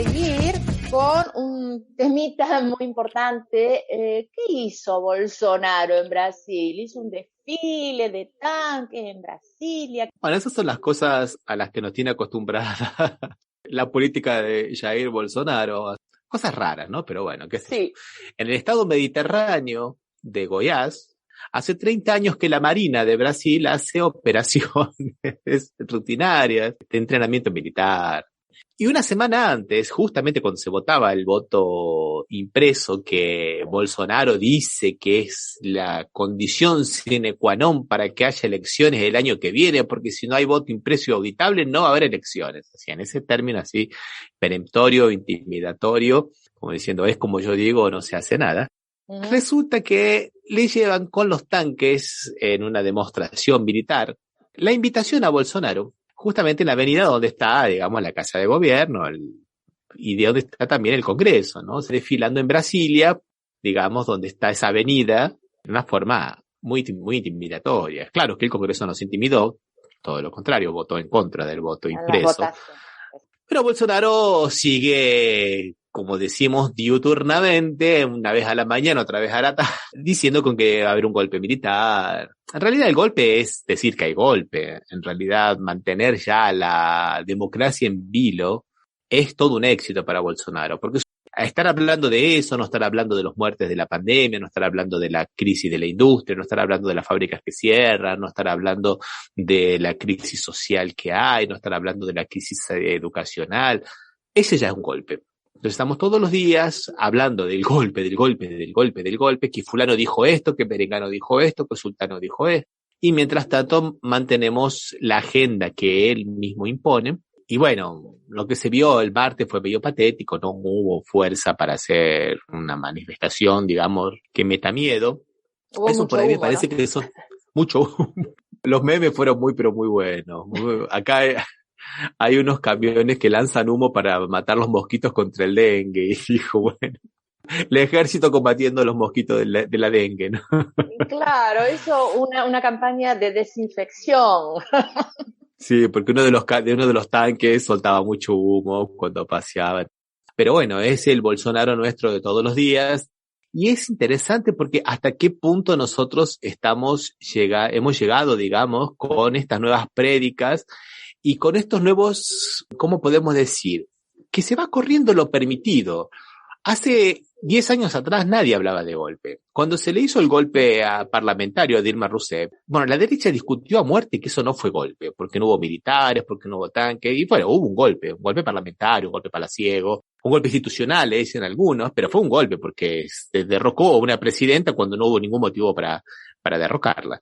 [SPEAKER 3] seguir con un temita muy importante. ¿Qué hizo Bolsonaro en Brasil? Hizo un desfile de tanques en Brasilia.
[SPEAKER 1] Bueno, esas son las cosas a las que nos tiene acostumbrada la política de Jair Bolsonaro. Cosas raras, ¿no? Pero bueno, qué sé yo. En el estado mediterráneo de Goiás, hace 30 años que la Marina de Brasil hace operaciones rutinarias de entrenamiento militar. Y una semana antes, justamente cuando se votaba el voto impreso, que Bolsonaro dice que es la condición sine qua non para que haya elecciones el año que viene, porque si no hay voto impreso y auditable no va a haber elecciones. O sea, en ese término así, peremptorio, intimidatorio, como diciendo, es como yo digo, no se hace nada. Resulta que le llevan con los tanques en una demostración militar la invitación a Bolsonaro, justamente en la avenida donde está, digamos, la Casa de Gobierno y de donde está también el Congreso, ¿no? Desfilando en Brasilia, digamos, donde está esa avenida, de una forma muy, muy intimidatoria. Claro que el Congreso no se intimidó, todo lo contrario, votó en contra del voto impreso. Pero Bolsonaro sigue, como decimos diuturnamente, una vez a la mañana, otra vez a la tarde, diciendo con que va a haber un golpe militar. En realidad el golpe es decir que hay golpe. En realidad mantener ya la democracia en vilo es todo un éxito para Bolsonaro, porque estar hablando de eso, no estar hablando de los muertes de la pandemia, no estar hablando de la crisis de la industria, no estar hablando de las fábricas que cierran, no estar hablando de la crisis social que hay, no estar hablando de la crisis educacional, ese ya es un golpe. Entonces estamos todos los días hablando del golpe, que fulano dijo esto, que perengano dijo esto, que sultano dijo esto, y mientras tanto mantenemos la agenda que él mismo impone. Y bueno, lo que se vio el martes fue medio patético, no hubo fuerza para hacer una manifestación, digamos, que meta miedo. Eso por ahí me parece que son mucho. Los memes fueron muy, pero muy buenos. Acá hay unos camiones que lanzan humo para matar los mosquitos contra el dengue. Y dijo, bueno, el ejército combatiendo los mosquitos de la dengue, ¿no?
[SPEAKER 3] Claro, hizo una campaña de desinfección.
[SPEAKER 1] Sí, porque uno de los tanques soltaba mucho humo cuando paseaba. Pero bueno, es el Bolsonaro nuestro de todos los días. Y es interesante porque hasta qué punto nosotros hemos llegado, digamos, con estas nuevas prédicas y con estos nuevos, ¿cómo podemos decir? Que se va corriendo lo permitido. Hace 10 años atrás nadie hablaba de golpe. Cuando se le hizo el golpe parlamentario a Dilma Rousseff, bueno, la derecha discutió a muerte que eso no fue golpe, porque no hubo militares, porque no hubo tanques, y bueno, hubo un golpe parlamentario, un golpe palaciego, un golpe institucional, le dicen algunos, pero fue un golpe porque se derrocó a una presidenta cuando no hubo ningún motivo para derrocarla.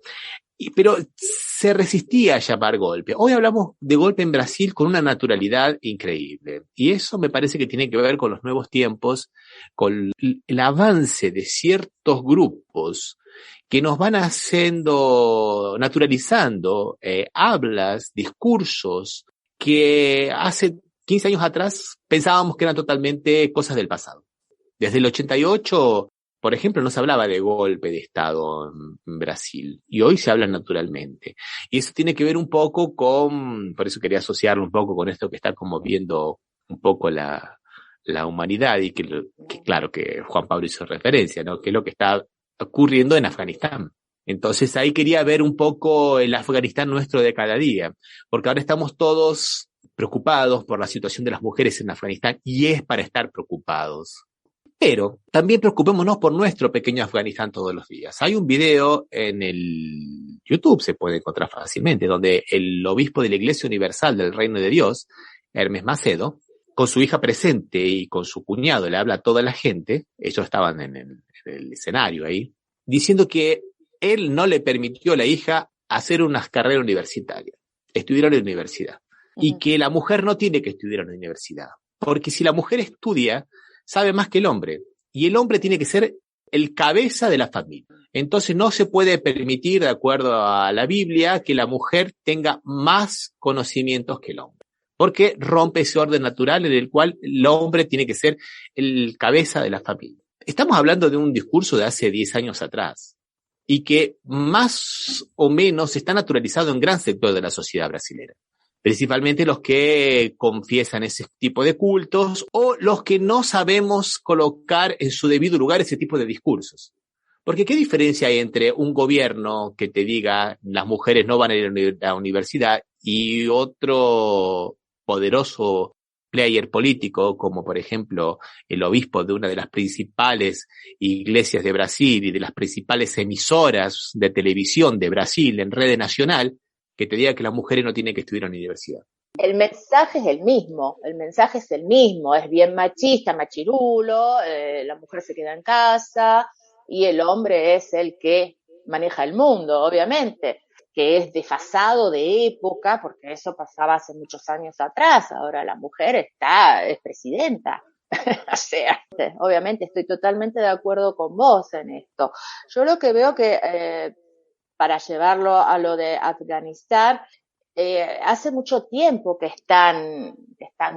[SPEAKER 1] Pero se resistía a llamar golpe. Hoy hablamos de golpe en Brasil con una naturalidad increíble. Y eso me parece que tiene que ver con los nuevos tiempos, con el avance de ciertos grupos que nos van naturalizando hablas, discursos que hace 15 años atrás pensábamos que eran totalmente cosas del pasado. Desde el 88... por ejemplo, no se hablaba de golpe de Estado en Brasil y hoy se habla naturalmente. Y eso tiene que ver un poco por eso quería asociarlo un poco con esto que está conmoviendo un poco la humanidad y que claro que Juan Pablo hizo referencia, ¿no? Que es lo que está ocurriendo en Afganistán. Entonces ahí quería ver un poco el Afganistán nuestro de cada día, porque ahora estamos todos preocupados por la situación de las mujeres en Afganistán y es para estar preocupados. Pero también preocupémonos por nuestro pequeño Afganistán todos los días. Hay un video en el YouTube, se puede encontrar fácilmente, donde el obispo de la Iglesia Universal del Reino de Dios, Hermes Macedo, con su hija presente y con su cuñado, le habla a toda la gente, ellos estaban en el escenario ahí, diciendo que él no le permitió a la hija hacer unas carreras universitarias, estudiar en la universidad, y que la mujer no tiene que estudiar en la universidad, porque si la mujer estudia, sabe más que el hombre, y el hombre tiene que ser el cabeza de la familia. Entonces no se puede permitir, de acuerdo a la Biblia, que la mujer tenga más conocimientos que el hombre, porque rompe ese orden natural en el cual el hombre tiene que ser el cabeza de la familia. Estamos hablando de un discurso de hace 10 años atrás, y que más o menos está naturalizado en gran sector de la sociedad brasileña. principalmente los que confiesan ese tipo de cultos o los que no sabemos colocar en su debido lugar ese tipo de discursos. Porque ¿qué diferencia hay entre un gobierno que te diga las mujeres no van a ir a la universidad y otro poderoso player político, como por ejemplo el obispo de una de las principales iglesias de Brasil y de las principales emisoras de televisión de Brasil en Rede Nacional, que te diga que las mujeres no tienen que estudiar en la universidad?
[SPEAKER 3] El mensaje es el mismo, es bien machista, machirulo, la mujer se queda en casa y el hombre es el que maneja el mundo, obviamente, que es desfasado de época, porque eso pasaba hace muchos años atrás, ahora la mujer es presidenta. O sea, obviamente estoy totalmente de acuerdo con vos en esto. Yo lo que veo que, para llevarlo a lo de Afganistán, hace mucho tiempo que están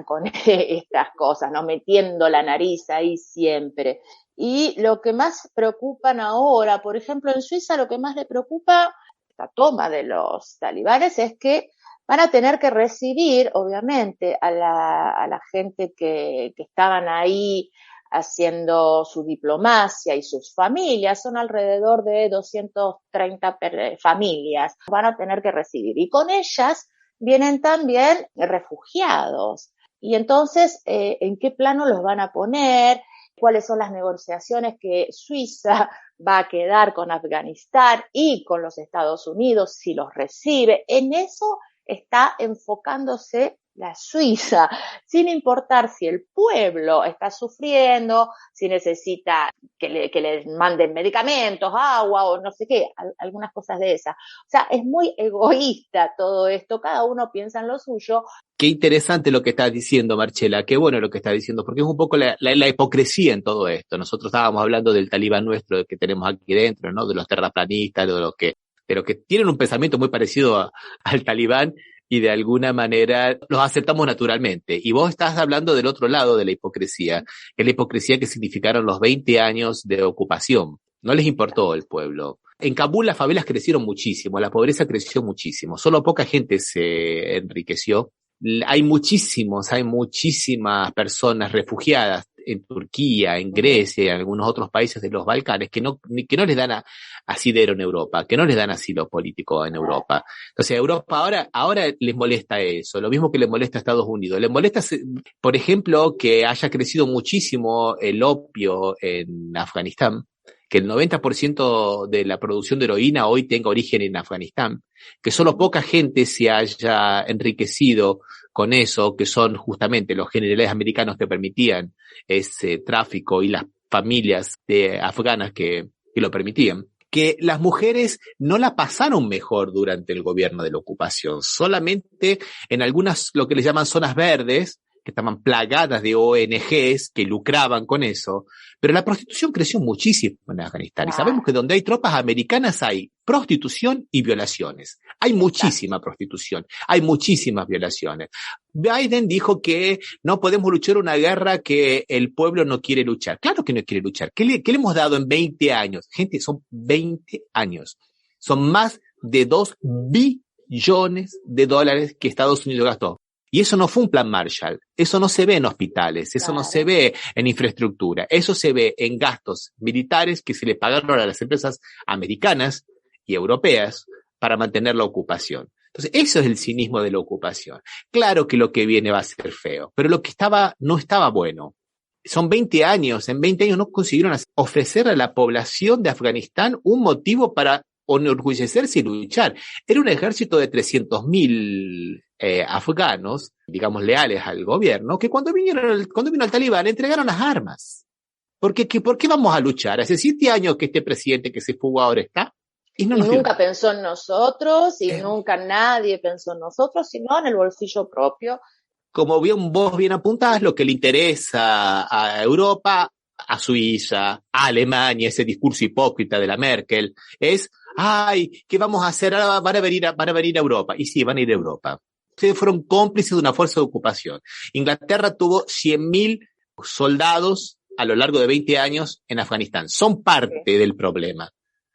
[SPEAKER 3] con estas cosas, ¿no? Metiendo la nariz ahí siempre. Y lo que más preocupan ahora, por ejemplo, en Suiza, lo que más le preocupa la toma de los talibanes es que van a tener que recibir, obviamente, a la gente que estaban ahí haciendo su diplomacia y sus familias, son alrededor de 230 familias, van a tener que recibir. Y con ellas vienen también refugiados. Y entonces, ¿en qué plano los van a poner? ¿Cuáles son las negociaciones que Suiza va a quedar con Afganistán y con los Estados Unidos si los recibe? En eso está enfocándose la Suiza, sin importar si el pueblo está sufriendo, si necesita que le manden medicamentos, agua o no sé qué, algunas cosas de esas. O sea, es muy egoísta todo esto, cada uno piensa en lo suyo.
[SPEAKER 1] Qué interesante lo que estás diciendo, Marcela, qué bueno lo que estás diciendo, porque es un poco la hipocresía en todo esto. Nosotros estábamos hablando del talibán nuestro que tenemos aquí dentro, ¿no? De los terraplanistas, de los que tienen un pensamiento muy parecido al talibán, y de alguna manera los aceptamos naturalmente. Y vos estás hablando del otro lado de la hipocresía, que es la hipocresía que significaron los 20 años de ocupación. No les importó el pueblo. En Kabul las favelas crecieron muchísimo, la pobreza creció muchísimo, solo poca gente se enriqueció. Hay muchísimas personas refugiadas en Turquía, en Grecia y en algunos otros países de los Balcanes que no les dan asidero en Europa, que no les dan asilo político en Europa. Entonces a Europa ahora les molesta eso, lo mismo que les molesta a Estados Unidos. Les molesta, por ejemplo, que haya crecido muchísimo el opio en Afganistán, que el 90% de la producción de heroína hoy tenga origen en Afganistán, que solo poca gente se haya enriquecido con eso, que son justamente los generales americanos que permitían ese tráfico y las familias afganas que lo permitían. Que las mujeres no la pasaron mejor durante el gobierno de la ocupación, solamente en algunas, lo que les llaman zonas verdes, que estaban plagadas de ONGs que lucraban con eso, pero la prostitución creció muchísimo en Afganistán. Y sabemos que donde hay tropas americanas hay prostitución y violaciones. Hay muchísima prostitución, hay muchísimas violaciones. Biden dijo que no podemos luchar una guerra que el pueblo no quiere luchar. Claro que no quiere luchar. ¿Qué le hemos dado en 20 años? Gente, son 20 años. Son más de 2 billones de dólares que Estados Unidos gastó. Y eso no fue un plan Marshall, eso no se ve en hospitales, eso no se ve en infraestructura, eso se ve en gastos militares que se le pagaron a las empresas americanas y europeas para mantener la ocupación. Entonces, eso es el cinismo de la ocupación. Claro que lo que viene va a ser feo, pero lo que no estaba bueno. Son 20 años, en 20 años no consiguieron ofrecer a la población de Afganistán un motivo para enorgullecerse y luchar. Era un ejército de 300.000 afganos, digamos, leales al gobierno, que cuando vino el talibán entregaron las armas. ¿Por qué vamos a luchar? Hace 7 años que este presidente que se fugó ahora está. Y
[SPEAKER 3] nunca pensó en nosotros, y nunca nadie pensó en nosotros, sino en el bolsillo propio.
[SPEAKER 1] Como vos bien apuntás, lo que le interesa a Europa, a Suiza, a Alemania, ese discurso hipócrita de la Merkel, es, ¿qué vamos a hacer? Ahora van a venir a Europa. Y sí, van a ir a Europa. Ustedes fueron cómplices de una fuerza de ocupación. Inglaterra tuvo 100.000 soldados a lo largo de 20 años en Afganistán. Son parte del problema.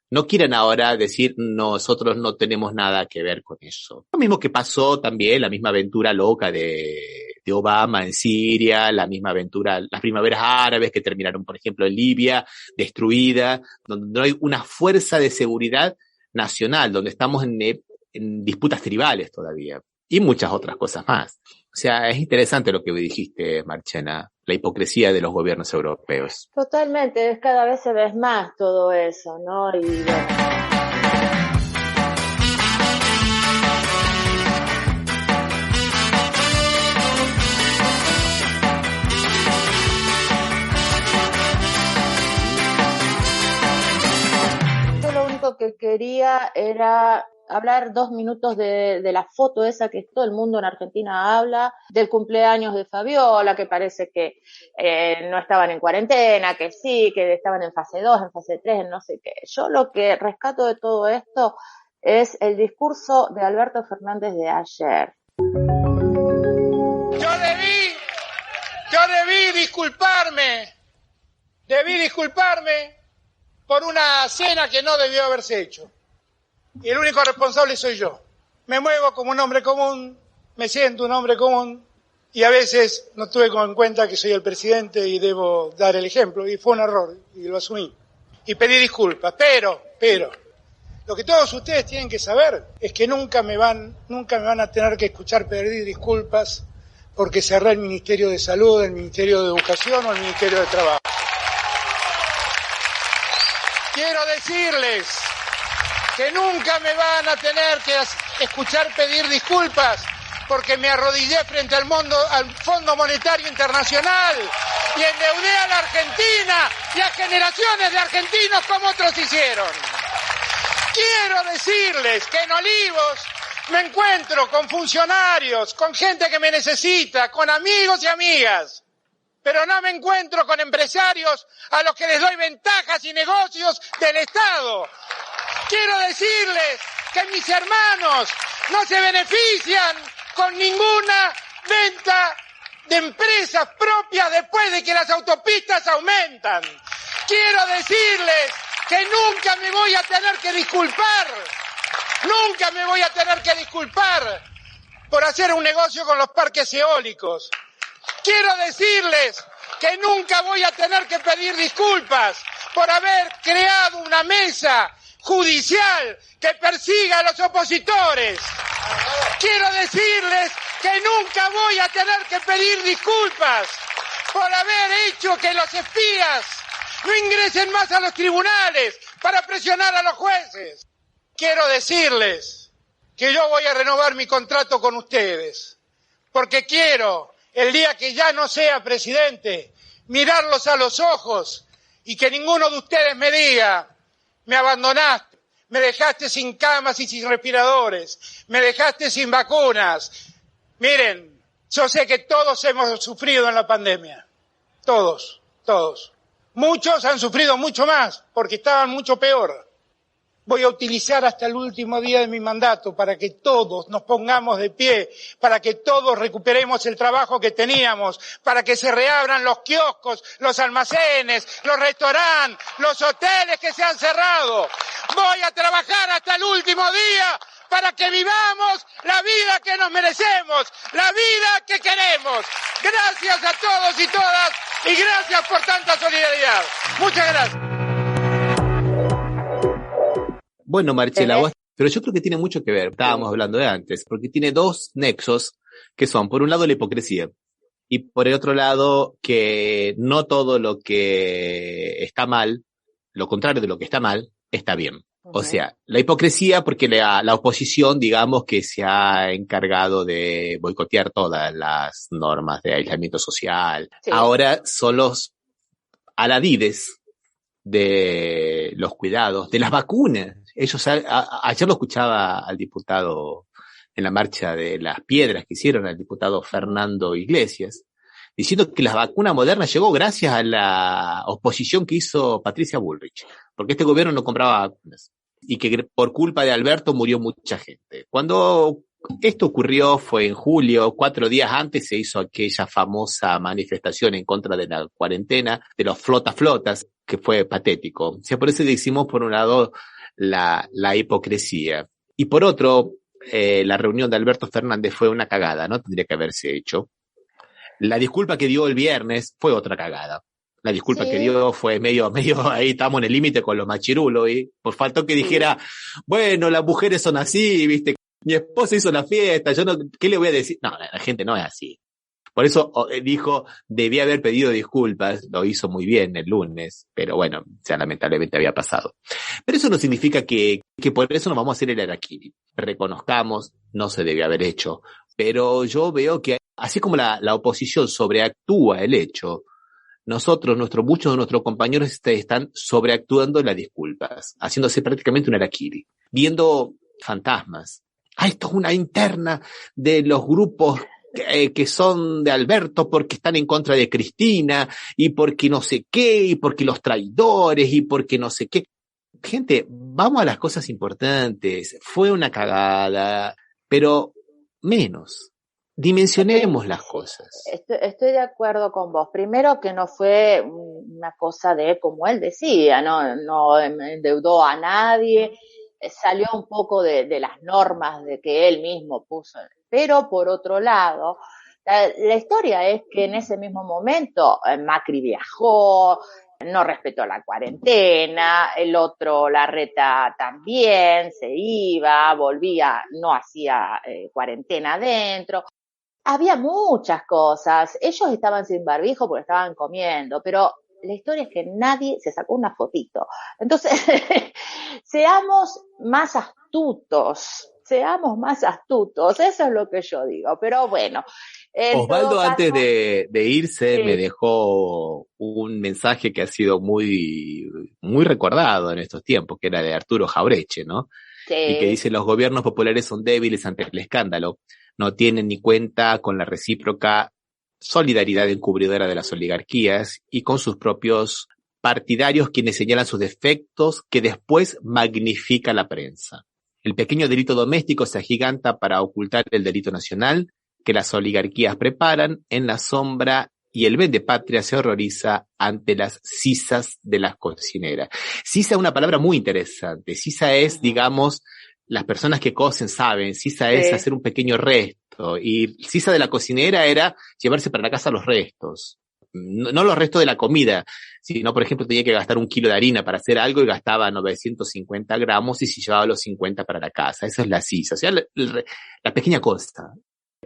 [SPEAKER 1] no quieren ahora decir nosotros no tenemos nada que ver con eso. Lo mismo que pasó también, la misma aventura loca de Obama en Siria, la misma aventura, las primaveras árabes que terminaron, por ejemplo, en Libia, destruida, donde no hay una fuerza de seguridad nacional, donde estamos en disputas tribales todavía, y muchas otras cosas más. O sea, es interesante lo que dijiste, Marchena, la hipocresía de los gobiernos europeos.
[SPEAKER 3] Totalmente, cada vez se ve más todo eso, ¿no? Y bueno. Yo lo único que quería era hablar 2 minutos de la foto esa que todo el mundo en Argentina habla, del cumpleaños de Fabiola, que parece que no estaban en cuarentena, que sí, que estaban en fase 2, en fase 3, en no sé qué. Yo lo que rescato de todo esto es el discurso de Alberto Fernández de ayer.
[SPEAKER 10] Yo debí disculparme por una cena que no debió haberse hecho. Y el único responsable soy yo. Me muevo como un hombre común, me siento un hombre común, y a veces no tuve en cuenta que soy el presidente y debo dar el ejemplo, y fue un error, y lo asumí. Y pedí disculpas, pero, lo que todos ustedes tienen que saber es que nunca me van a tener que escuchar pedir disculpas porque cerré el Ministerio de Salud, el Ministerio de Educación o el Ministerio de Trabajo. Quiero decirles que nunca me van a tener que escuchar pedir disculpas porque me arrodillé frente al Fondo Monetario Internacional y endeudé a la Argentina y a generaciones de argentinos como otros hicieron. Quiero decirles que en Olivos me encuentro con funcionarios, con gente que me necesita, con amigos y amigas, pero no me encuentro con empresarios a los que les doy ventajas y negocios del Estado. Quiero decirles que mis hermanos no se benefician con ninguna venta de empresas propias después de que las autopistas aumentan. Quiero decirles que nunca me voy a tener que disculpar por hacer un negocio con los parques eólicos. Quiero decirles que nunca voy a tener que pedir disculpas por haber creado una mesa judicial que persiga a los opositores. Quiero decirles que nunca voy a tener que pedir disculpas por haber hecho que los espías no ingresen más a los tribunales para presionar a los jueces. Quiero decirles que yo voy a renovar mi contrato con ustedes, porque quiero, el día que ya no sea presidente, mirarlos a los ojos y que ninguno de ustedes me diga: me abandonaste, me dejaste sin camas y sin respiradores, me dejaste sin vacunas. Miren, yo sé que todos hemos sufrido en la pandemia, todos. Muchos han sufrido mucho más porque estaban mucho peor. Voy a utilizar hasta el último día de mi mandato para que todos nos pongamos de pie, para que todos recuperemos el trabajo que teníamos, para que se reabran los kioscos, los almacenes, los restaurantes, los hoteles que se han cerrado. Voy a trabajar hasta el último día para que vivamos la vida que nos merecemos, la vida que queremos. Gracias a todos y todas y gracias por tanta solidaridad. Muchas gracias.
[SPEAKER 1] Bueno, Marchela, pero yo creo que tiene mucho que ver, estábamos hablando de antes, porque tiene dos nexos que son, por un lado, la hipocresía y por el otro lado, que no todo lo que está mal, lo contrario de lo que está mal, está bien. O sea, la hipocresía porque la oposición, digamos, que se ha encargado de boicotear todas las normas de aislamiento social. Sí. Ahora son los aladides de los cuidados, de las vacunas. Ellos, ayer lo escuchaba al diputado en la marcha de las piedras que hicieron, al diputado Fernando Iglesias, diciendo que la vacuna moderna llegó gracias a la oposición que hizo Patricia Bullrich, porque este gobierno no compraba vacunas y que por culpa de Alberto murió mucha gente. Cuando esto ocurrió fue en julio, 4 días antes se hizo aquella famosa manifestación en contra de la cuarentena, de los flotas, que fue patético. O sea, por eso decimos, por un lado, la hipocresía. Y por otro, la reunión de Alberto Fernández fue una cagada, no tendría que haberse hecho. La disculpa que dio el viernes fue otra cagada. La disculpa que dio fue medio, ahí estamos en el límite con los machirulos, y por faltó que dijera, bueno, las mujeres son así, viste, mi esposa hizo la fiesta, yo no, ¿qué le voy a decir? No, la gente no es así. Por eso dijo, debía haber pedido disculpas, lo hizo muy bien el lunes, pero bueno, ya lamentablemente había pasado. Pero eso no significa que por eso nos vamos a hacer el harakiri. Reconozcamos, no se debe haber hecho, pero yo veo que así como la oposición sobreactúa el hecho, muchos de nuestros compañeros están sobreactuando las disculpas, haciéndose prácticamente un harakiri, viendo fantasmas. Esto es una interna de los grupos que son de Alberto porque están en contra de Cristina y porque no sé qué, y porque los traidores y porque no sé qué. Gente, vamos a las cosas importantes. Fue una cagada, pero menos. Dimensionemos las cosas.
[SPEAKER 3] Estoy de acuerdo con vos. Primero que no fue una cosa de, como él decía, no endeudó a nadie, salió un poco de las normas de que él mismo puso. Pero por otro lado, la historia es que en ese mismo momento Macri viajó, no respetó la cuarentena, el otro Larreta también se iba, volvía, no hacía cuarentena adentro. Había muchas cosas, ellos estaban sin barbijo porque estaban comiendo, pero la historia es que nadie se sacó una fotito. Entonces, seamos más astutos, eso es lo que yo digo, pero bueno.
[SPEAKER 1] Osvaldo, antes de irse, me dejó un mensaje que ha sido muy, muy recordado en estos tiempos, que era de Arturo Jaureche, ¿no? Sí. Y que dice, los gobiernos populares son débiles ante el escándalo, no tienen ni cuenta con la recíproca solidaridad encubridora de las oligarquías y con sus propios partidarios, quienes señalan sus defectos que después magnifica la prensa. El pequeño delito doméstico se agiganta para ocultar el delito nacional que las oligarquías preparan en la sombra, y el vendepatria se horroriza ante las sisas de las cocineras. Sisa es una palabra muy interesante. Sisa es, digamos, las personas que cocen saben, sisa es hacer un pequeño resto, y sisa de la cocinera era llevarse para la casa los restos. No los restos de la comida, sino, por ejemplo, tenía que gastar 1 kilo de harina para hacer algo y gastaba 950 gramos y si llevaba los 50 para la casa. Esa es la sisa, o sea, la pequeña cosa.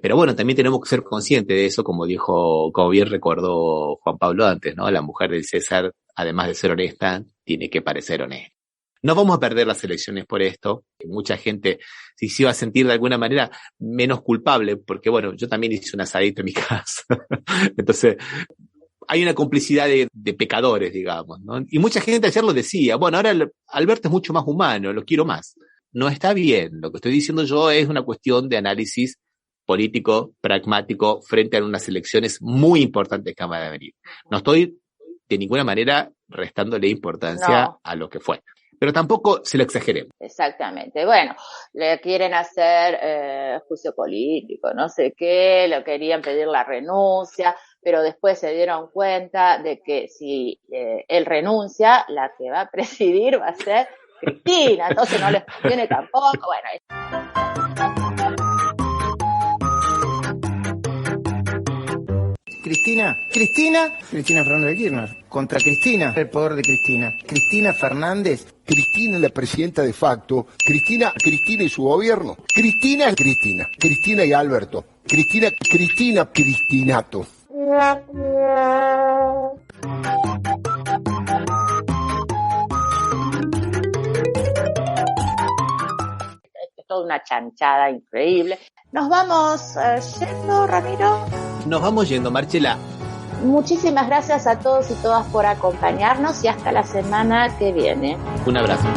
[SPEAKER 1] Pero bueno, también tenemos que ser conscientes de eso, como bien recordó Juan Pablo antes, ¿no? La mujer del César, además de ser honesta, tiene que parecer honesta. No vamos a perder las elecciones por esto. Mucha gente se iba a sentir de alguna manera menos culpable, porque bueno, yo también hice un asadito en mi casa. Entonces, hay una complicidad de pecadores, digamos, ¿no? Y mucha gente ayer lo decía, bueno, ahora Alberto es mucho más humano, lo quiero más. No está bien. Lo que estoy diciendo yo es una cuestión de análisis político, pragmático, frente a unas elecciones muy importantes que van a venir. No estoy de ninguna manera restándole importancia a lo que fue. Pero tampoco se lo exageremos.
[SPEAKER 3] Exactamente. Bueno, le quieren hacer juicio político, no sé qué, le querían pedir la renuncia, pero después se dieron cuenta de que si él renuncia, la que va a presidir va a ser Cristina, entonces no les conviene tampoco. Bueno.
[SPEAKER 11] Cristina Fernández de Kirchner, contra Cristina, el poder de Cristina. Cristina Fernández.
[SPEAKER 12] Cristina es la presidenta de facto. Cristina y su gobierno. Cristina y Alberto. Cristinato.
[SPEAKER 3] Es toda una chanchada increíble. Nos vamos yendo, Ramiro.
[SPEAKER 1] Nos vamos yendo, Marcela.
[SPEAKER 3] Muchísimas gracias a todos y todas por acompañarnos y hasta la semana que viene.
[SPEAKER 1] Un abrazo.